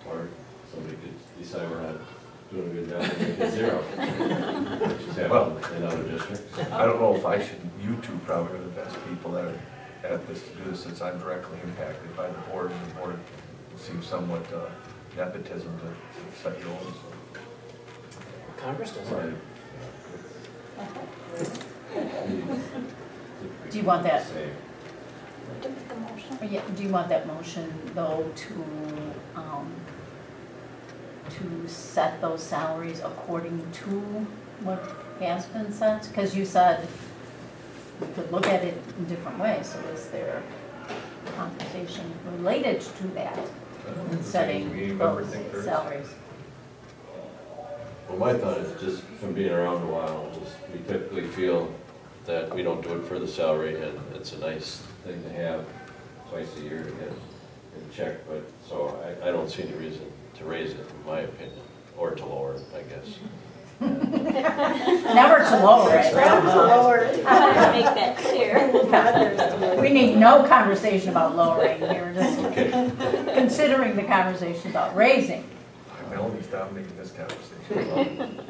Or somebody could decide we're not doing a good job and make it 0. Which is happening in other districts. I don't know if I should, you two probably are the best people that are at this to do this, since I'm directly impacted by the board, and the board seems somewhat nepotism to set your own. So. Congress does Right. it. Do you want that? Same. The motion. Yeah, do you want that motion, though, to set those salaries according to what has been set? Because you said we could look at it in different ways, so is there conversation related to that in setting those salaries? Well, my thought is just from being around a while, just we typically feel that we don't do it for the salary, and it's a nice thing to have twice a year to get it checked, but, so I don't see any reason to raise it, in my opinion, or to lower it, I guess. Never to lower it. I want to make that clear. We need no conversation about lowering here, just considering the conversation about raising. Melanie's dominating this conversation.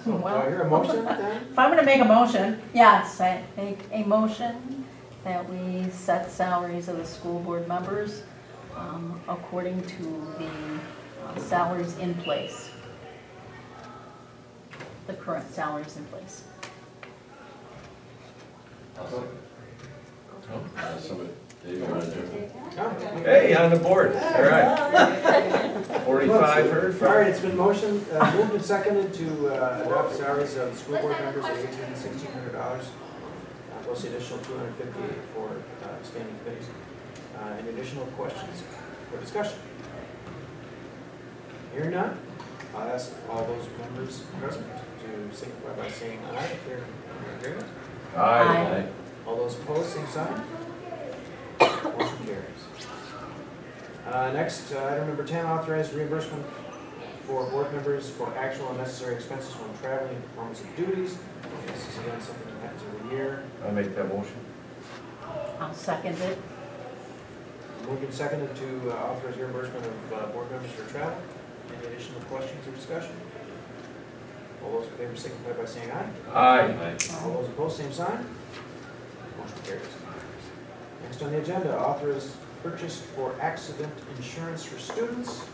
So, do I hear a motion then? If I'm gonna make a motion, yes, I make a motion that we set salaries of the school board members according to the salaries in place. The current salaries in place. Somebody, Dave, you want to do it? No? Hey, on the board, all right. 45. All right, it's been moved and seconded to adopt salaries of school board members at $1,800 and $1,600, plus the additional $250 for standing committees. Any additional questions or discussion? Hearing none, I'll ask all those members present to signify by saying aye if they're in agreement. Aye. All those opposed, same sign. Motion carries. Next, item number 10, authorized reimbursement for board members for actual and necessary expenses when traveling and performance of duties. This is again something that happens every year. I make that motion. I'll second it. Moved and seconded to authorize reimbursement of board members for travel. Any additional questions or discussion? All those in favor signify by saying aye. Aye. All those opposed, same sign. Motion carries. Next on the agenda, authorize purchase for accident insurance for students.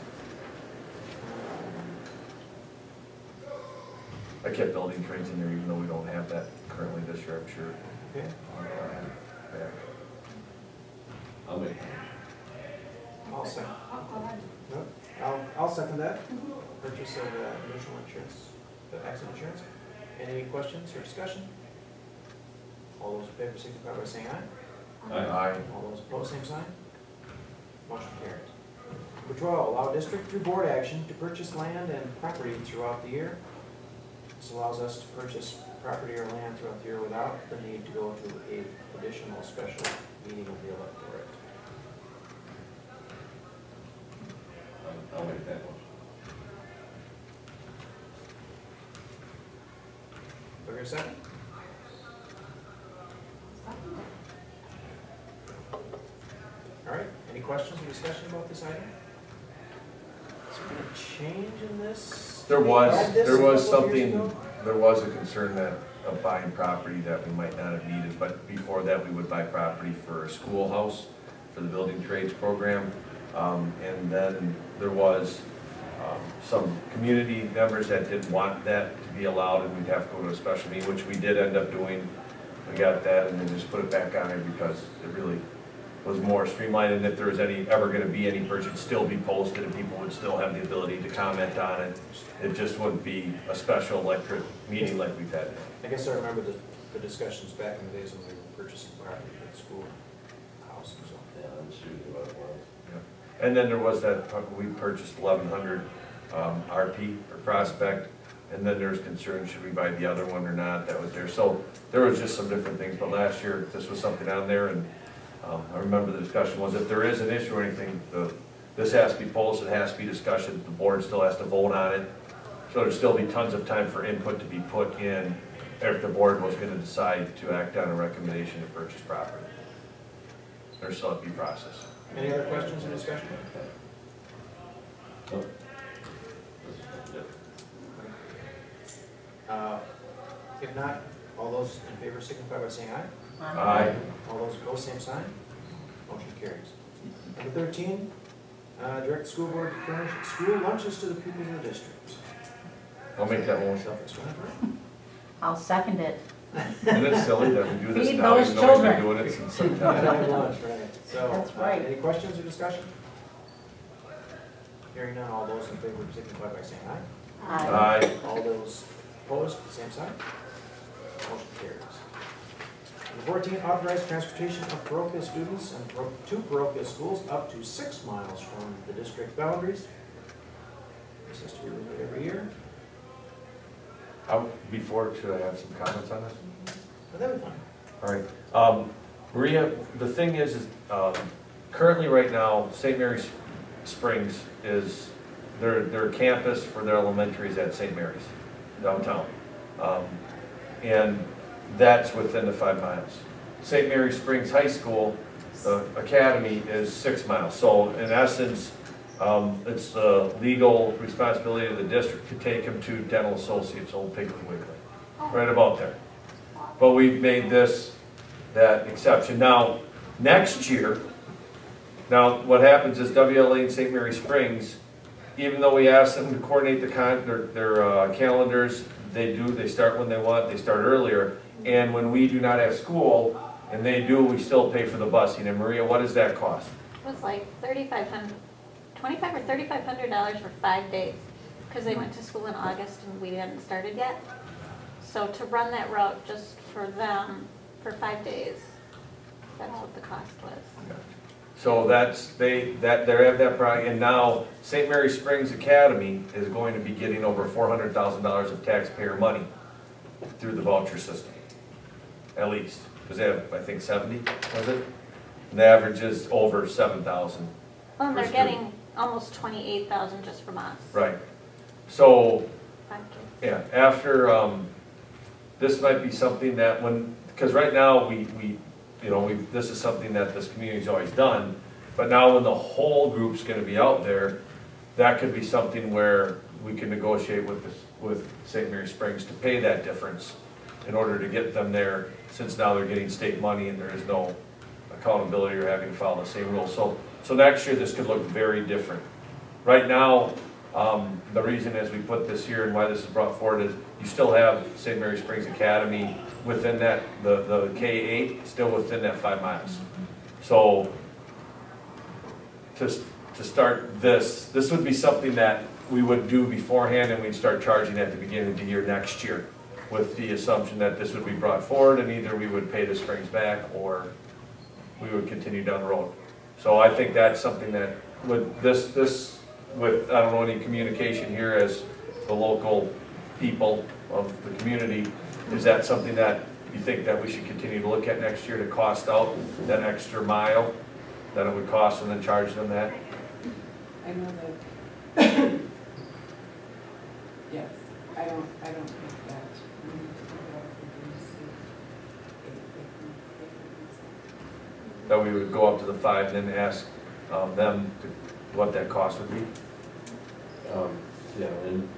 I kept building trades in there even though we don't have that currently this year, I'm sure. Okay, Yeah. I'll make I'll second. Nope. I'll second that. Purchase of mutual insurance, accident insurance. Any questions or discussion? All those in favor signify by saying aye. Aye. All those opposed, same sign. Motion carries. Number 12, allow district through board action to purchase land and property throughout the year. This allows us to purchase property or land throughout the year without the need to go to an additional special meeting of the electorate. I'll make that motion. Do I hear a second? All right, any questions or discussion about this item? Is there going to change in this? There Did we add this a was couple of years something, ago? there was a concern that of buying property that we might not have needed, but before that, we would buy property for a schoolhouse, for the building trades program. And then there was some community members that didn't want that to be allowed, and we'd have to go to a special meeting, which we did end up doing. We got that, and then just put it back on there because it really was more streamlined, and if there was ever gonna be any purchase, it'd still be posted, and people would still have the ability to comment on it. It just wouldn't be a special electorate meeting like we've had now. I guess I remember the discussions back in the days when we were purchasing property at the school house and so. Yeah, I'm sure what it was. And then there was that, we purchased 1,100 RP or Prospect, and then there's concern, should we buy the other one or not, that was there. So there was just some different things, but last year, this was something on there, and I remember the discussion was if there is an issue or anything, this has to be posted, it has to be discussion, the board still has to vote on it. So there'd still be tons of time for input to be put in if the board was gonna decide to act on a recommendation to purchase property. There's still a be process. Any other questions or discussion? No. If not, all those in favor signify by saying aye. Aye. All those opposed, same sign. Motion carries. Number 13, direct the school board to furnish school lunches to the people in the district. I'll make that motion. Self-explanatory. I'll second it. And it's silly that we do this Feed now, those even though we've been children. doing it since some Gotta time. have lunch, right? So, That's right. any questions or discussion? Hearing none, all those in favor signify by saying aye. Aye. All those opposed, same sign. Motion carries. Number 14, authorized transportation of parochial students and to parochial schools up to 6 miles from the district boundaries. This has to be renewed every year. Before, should I have some comments on this? But that'd be fine. All right. Maria, the thing is currently right now, St. Mary's Springs is their campus for their elementary is at St. Mary's downtown. And that's within the 5 miles. St. Mary's Springs High School, the academy is 6 miles. So in essence, it's the legal responsibility of the district to take him to Dental Associates, Old Piggly Wiggly, right about there. But we've made this that exception. Now, next year, now what happens is WLA and St. Mary Springs, even though we ask them to coordinate their calendars, they start when they want, they start earlier. And when we do not have school, and they do, we still pay for the busing. And Maria, what does that cost? It was like $3,500. $2,500 or $3,500 for 5 days, because they went to school in August and we hadn't started yet. So to run that route just for them for 5 days, that's what the cost was. So they have that project, and now St. Mary Springs Academy is going to be getting over $400,000 of taxpayer money through the voucher system, at least, because they have, I think, 70, was it? And the average is over 7,000. Well, and they're getting almost 28,000 just from us. Right. So, 5 kids. yeah, after, this might be something that because right now this is something that this community's always done, but now when the whole group's gonna be out there, that could be something where we can negotiate with St. Mary Springs to pay that difference in order to get them there, since now they're getting state money and there is no accountability or having to follow the same rules. So next year, this could look very different. Right now, the reason as we put this here and why this is brought forward is you still have St. Mary Springs Academy within that, the K-8, still within that 5 miles. So to start this would be something that we would do beforehand, and we'd start charging at the beginning of the year next year, with the assumption that this would be brought forward and either we would pay the Springs back or we would continue down the road. So I think that's something that with with, I don't know, any communication here as the local people of the community, is that something that you think that we should continue to look at next year to cost out that extra mile that it would cost and then charge them that? I know that, yes, I don't think that we need to do that if we're going to see a That we would go up to the 5 and then ask them what that cost would be? Yeah, and,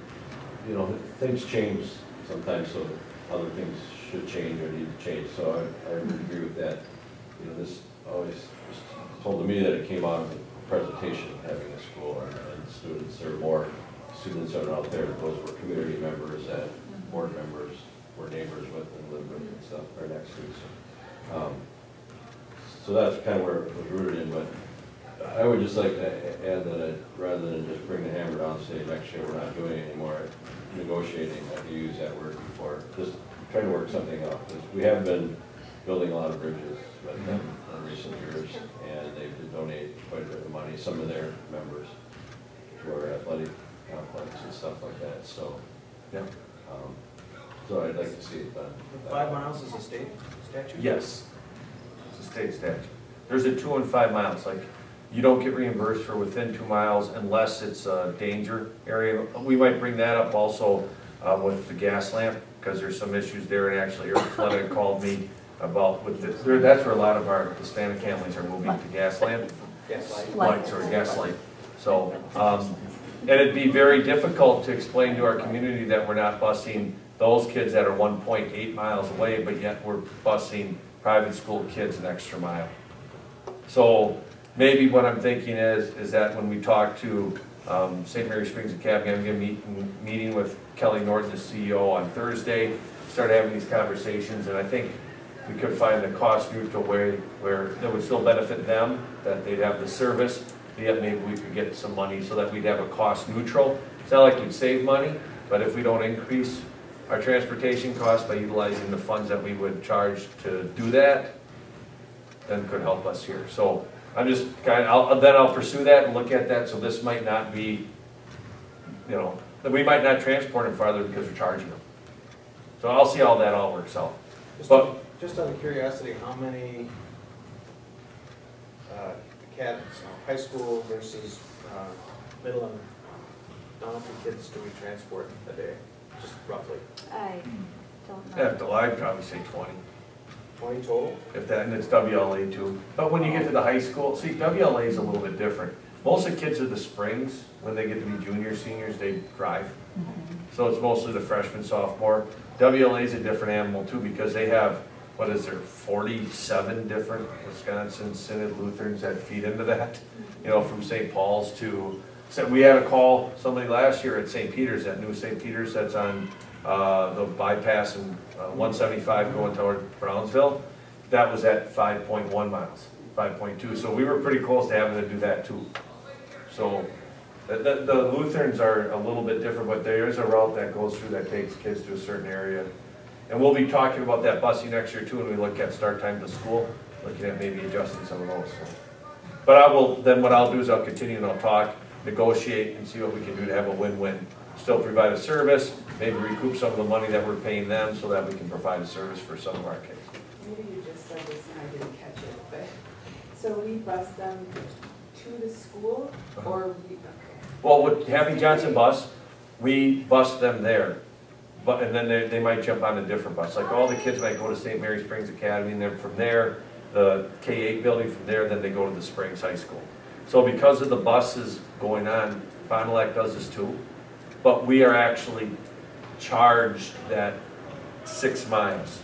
things change sometimes, so other things should change or need to change, so I would agree with that. This always was told to me that it came out of the presentation of having a school, and students, there were more students that are out there, those were community members and board members, were neighbors with and lived with and stuff, or next to. So that's kind of where it was rooted in, but I would just like to add that rather than just bring the hammer down and say next year we're not doing it anymore, negotiating, I've used that word before, just trying to work something out. Because we have been building a lot of bridges with them in recent years, and they did donate quite a bit of money, some of their members, to our athletic complex and stuff like that, so. Yeah. So I'd like to see it done. 5 miles is a state statute? Yes, it's a state statute. There's a 2 and 5 miles, like, you don't get reimbursed for within 2 miles unless it's a danger area. We might bring that up also with the gas lamp, because there's some issues there, and actually Eric Flynn called me about with this. That's where a lot of our Hispanic families are moving to gas lamp. Gas Lights or gas light. So, and it'd be very difficult to explain to our community that we're not busing those kids that are 1.8 miles away, but yet we're busing private school kids an extra mile. So maybe what I'm thinking is that when we talk to St. Mary Springs Academy, I'm going to be meeting with Kelly Norton, the CEO, on Thursday, start having these conversations, and I think we could find a cost neutral way where it would still benefit them, that they'd have the service, yet maybe we could get some money so that we'd have a cost neutral. It's not like we'd save money, but if we don't increase our transportation costs by utilizing the funds that we would charge to do that, then could help us here. So I'm just I'll pursue that and look at that. So this might not be, that we might not transport them farther because we're charging them. So I'll see how that all works out. Just out of curiosity, how many high school versus middle and elementary kids do we transport a day, just roughly? I don't know. I'd probably say 20. 20 total? If that, and it's WLA too. But when you get to the high school, see, WLA is a little bit different. Most of the kids at the Springs, when they get to be juniors, seniors, they drive. So it's mostly the freshman, sophomore. WLA is a different animal too, because they have, 47 different Wisconsin Synod Lutherans that feed into that, from St. Paul's to, so we had a call, somebody last year at St. Peter's, that new St. Peter's that's on the bypass and 175 going toward Brownsville. That was at 5.1 miles, 5.2. So we were pretty close to having to do that too. So the Lutherans are a little bit different, but there is a route that goes through that takes kids to a certain area. And we'll be talking about that busing next year too, when we look at start time to school, looking at maybe adjusting some of those. So. But then what I'll do is I'll continue and I'll talk, negotiate, and see what we can do to have a win-win. Still provide a service, maybe recoup some of the money that we're paying them so that we can provide a service for some of our kids. Maybe you just said this and I didn't catch it, but, so we bus them to the school, or we, okay. Well, with having Johnson bus, we bus them there. But, and then they might jump on a different bus. Like all the kids might go to St. Mary Springs Academy, and then from there, the K-8 building, from there, then they go to the Springs High School. So because of the buses going on, Fond du Lac does this too, but we are actually charged that 6 miles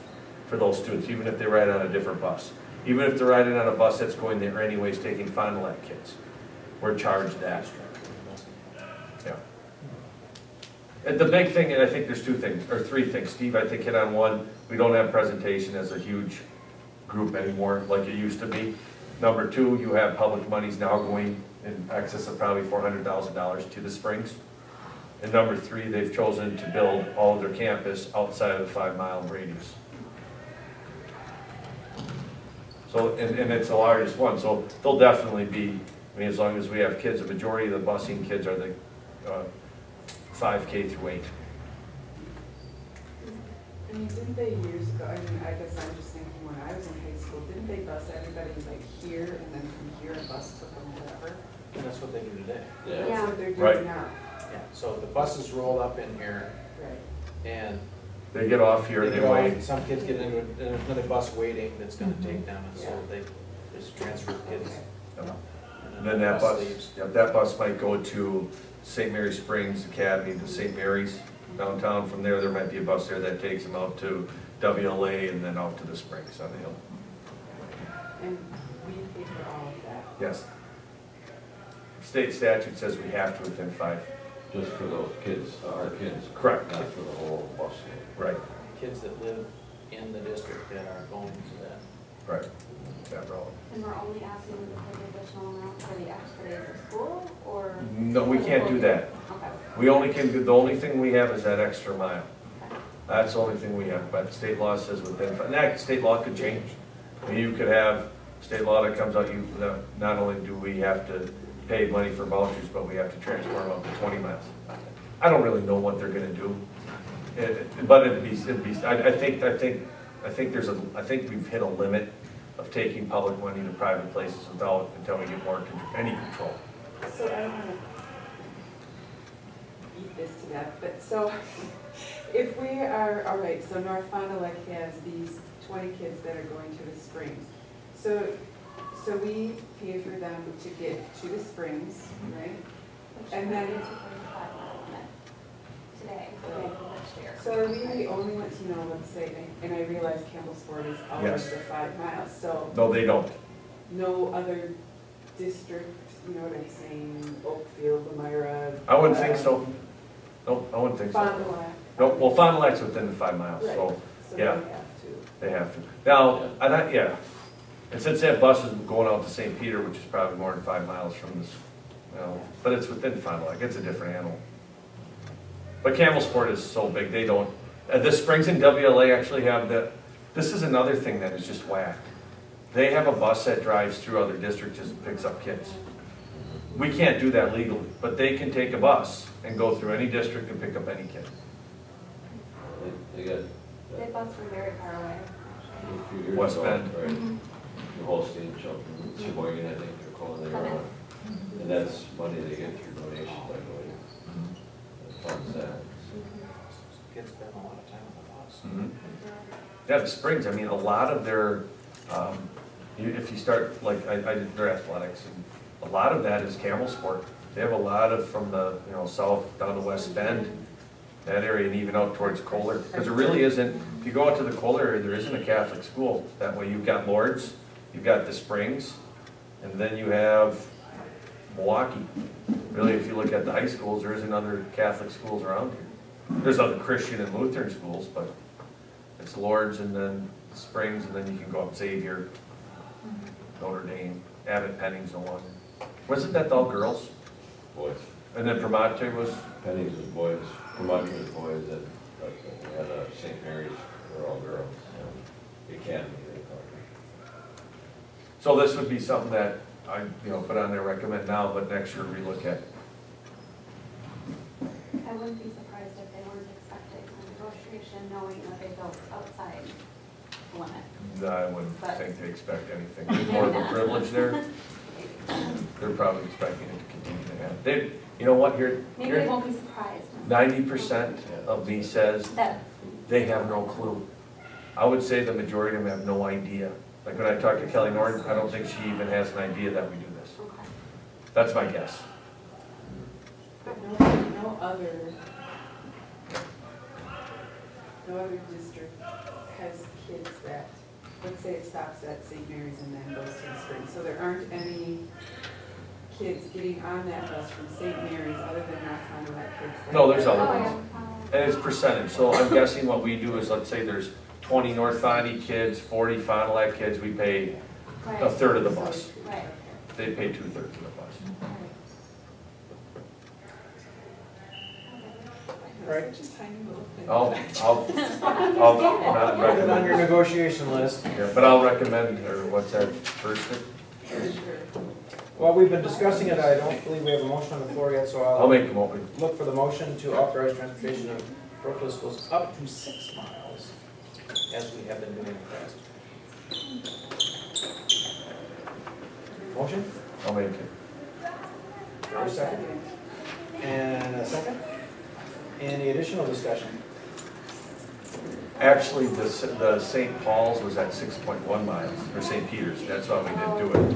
for those students, even if they ride on a different bus. Even if they're riding on a bus that's going there anyways, taking Fond du Lac kids, we're charged that. Yeah. And the big thing, and I think there's 2 things, or 3 things. Steve, I think, hit on one. We don't have presentation as a huge group anymore like it used to be. Number 2, you have public monies now going in excess of probably $400,000 to the Springs. And number 3, they've chosen to build all of their campus outside of the 5-mile radius. So, and it's the largest one, so they'll definitely be, I mean, as long as we have kids, the majority of the busing kids are the 5K through 8. I mean, didn't they years ago, I mean, I guess I'm just thinking when I was in high school, didn't they bus everybody like here and then from here a bus took them whatever? And that's what they do today. Yeah. That's what they're Right. doing now. Yeah, so the buses roll up in here Right. and They get off here, they get off, wait. some kids get into another bus waiting that's gonna take them, and so Yeah. they just transfer kids. Okay. And then that bus, leaves. yep, that bus might go to St. Mary Springs Academy, to St. Mary's downtown. From there might be a bus there that takes them out to WLA and then out to the Springs on the hill. And we pay for all of that. Yes. State statute says we have to within 5. Just for those kids, our kids. Correct. Not for the whole bus. Right, Kids that live in the district that are going to that. right. That road. And we're only asking them to pay additional amount for the extra days of school, or? No, we can't do that. Okay. We only can do, the only thing we have is that extra mile. Okay. That's the only thing we have, but state law says within, and that state law could change. I mean, you could have state law that comes out, not only do we have to pay money for vouchers, but we have to transport them up to 20 miles. I don't really know what they're gonna do, but it'd be, I think we've hit a limit of taking public money to private places until we get more, any control. So I don't want to beat this to death, but so if we are, all right, so North Fond du Lac has these 20 kids that are going to the Springs. So we pay for them to get to the Springs, right? And then, It's a 45-mile limit today, Okay. next year. so are we the only ones, you know, let's say, and I realize Campbellsport is out of Yes. the 5 miles, so No, they don't. no other district, you know what I'm saying, Oakfield, Lamira. I wouldn't think so. Nope, I wouldn't think Fond du so. Lac. Nope, well, Fond du Lac's within the 5 miles, Right. so So yeah. they have to. they have to. Now, and since that bus is going out to St. Peter, which is probably more than 5 miles from this, but it's within Fond du Lac, it's a different animal. But Campbellsport is so big, they don't, the Springs and WLA actually have this is another thing that is just whack. They have a bus that drives through other districts and picks up kids. We can't do that legally, but they can take a bus and go through any district and pick up any kid. They got, They bus from very far away. a few years West ago, Bend. right, the whole state jumped, Sheboygan, I think they're calling their own. And that's money they get through donations, by the way. That funds that. Kids spend a lot of time on the bus. Mm-hmm. Yeah, the Springs, I mean, a lot of their, if you start, like, I did their athletics, and a lot of that is Campbellsport. They have a lot of, from the, south down to West Bend, that area, and even out towards Kohler. Because there really isn't, if you go out to the Kohler area, there isn't a Catholic school. That way you've got Lourdes, you've got the Springs, and then you have Milwaukee. Really, if you look at the high schools, there isn't other Catholic schools around here. There's other Christian and Lutheran schools, but it's Lourdes and then Springs, and then you can go up Xavier, Notre Dame, Abbott Penning's no one. Wasn't that all girls? boys. And then Promontory was, Penny's was boys, Promontory was boys, and like, at St. Mary's, were all girls, the academy, they call it. so this would be something that I, put on there, recommend now, but next year relook at. I wouldn't be surprised if they weren't expecting a negotiation, knowing that they built outside the limit. No, I wouldn't think they expect anything. There's more of a privilege there. They're probably expecting it to continue to happen. They, you know what, Maybe they won't be surprised. 90% of me says That, they have no clue. I would say the majority of them have no idea. Like when I talked to Kelly Norton, I don't think she even has an idea that we do this. okay. That's my guess. But no other district has kids that, let's say it stops at St. Mary's and then goes to the spring. So there aren't any kids getting on that bus from St. Mary's other than North Fond du Lac kids. No, there's other Oh, ones. yeah. And it's percentage. So I'm guessing what we do is, let's say there's 20 North Fondy kids, 40 Fond du Lac kids, we pay a Right, third of the bus. right. They pay 2/3 of the bus. Right. Such a tiny little thing. I'll not Put it on your recommend, negotiation list. yeah, but I'll recommend, or what's that, first? Sure. Well, we've been discussing it, I don't believe we have a motion on the floor yet, so I'll I'll make them open. look for the motion to authorize transportation of parochial schools up to 6 miles, as we have been doing in the past. Motion? I'll make it. For a second? And a second? Any additional discussion? Actually, the St. Paul's was at 6.1 miles, or St. Peter's, that's why we didn't do it.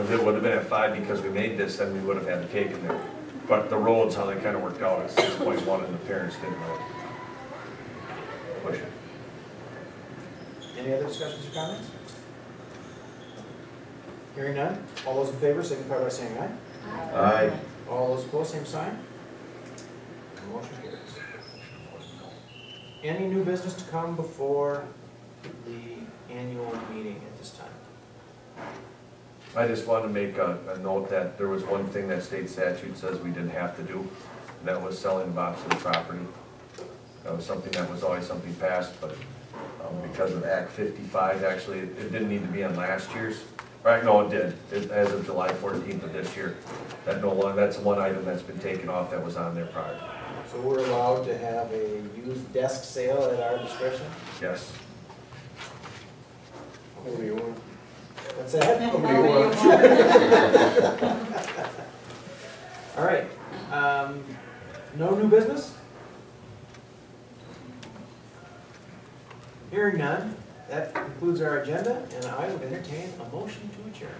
If it would have been at 5 because we made this, then we would have had to take it there. But the roads, how they kind of worked out, is 6.1 and the parents didn't know. Push it. Any other discussions or comments? Hearing none, all those in favor signify by saying aye. Aye. All those opposed, same sign. Motion carries. Any new business to come before the annual meeting at this time? I just wanted to make a note that there was one thing that state statute says we didn't have to do, and that was selling of obsolete property. That was something that was always something passed, but because of Act 55, actually, it didn't need to be on last year's. Right, no, it did, as of July 14th of this year. That no longer, that's one item that's been taken off that was on there prior. So we're allowed to have a used desk sale at our discretion? Yes. What do you want? What's that? All right, no new business? Hearing none, that concludes our agenda, and I would entertain a motion to adjourn.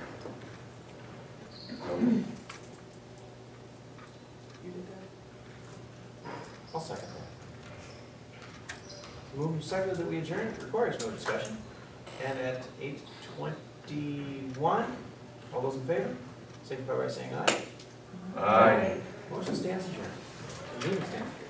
You did that? I'll second that. Move and second that we adjourn, it requires no discussion. And at 8:21, all those in favor, signify by saying aye. Aye. Motion stands adjourned. The meeting stands adjourned.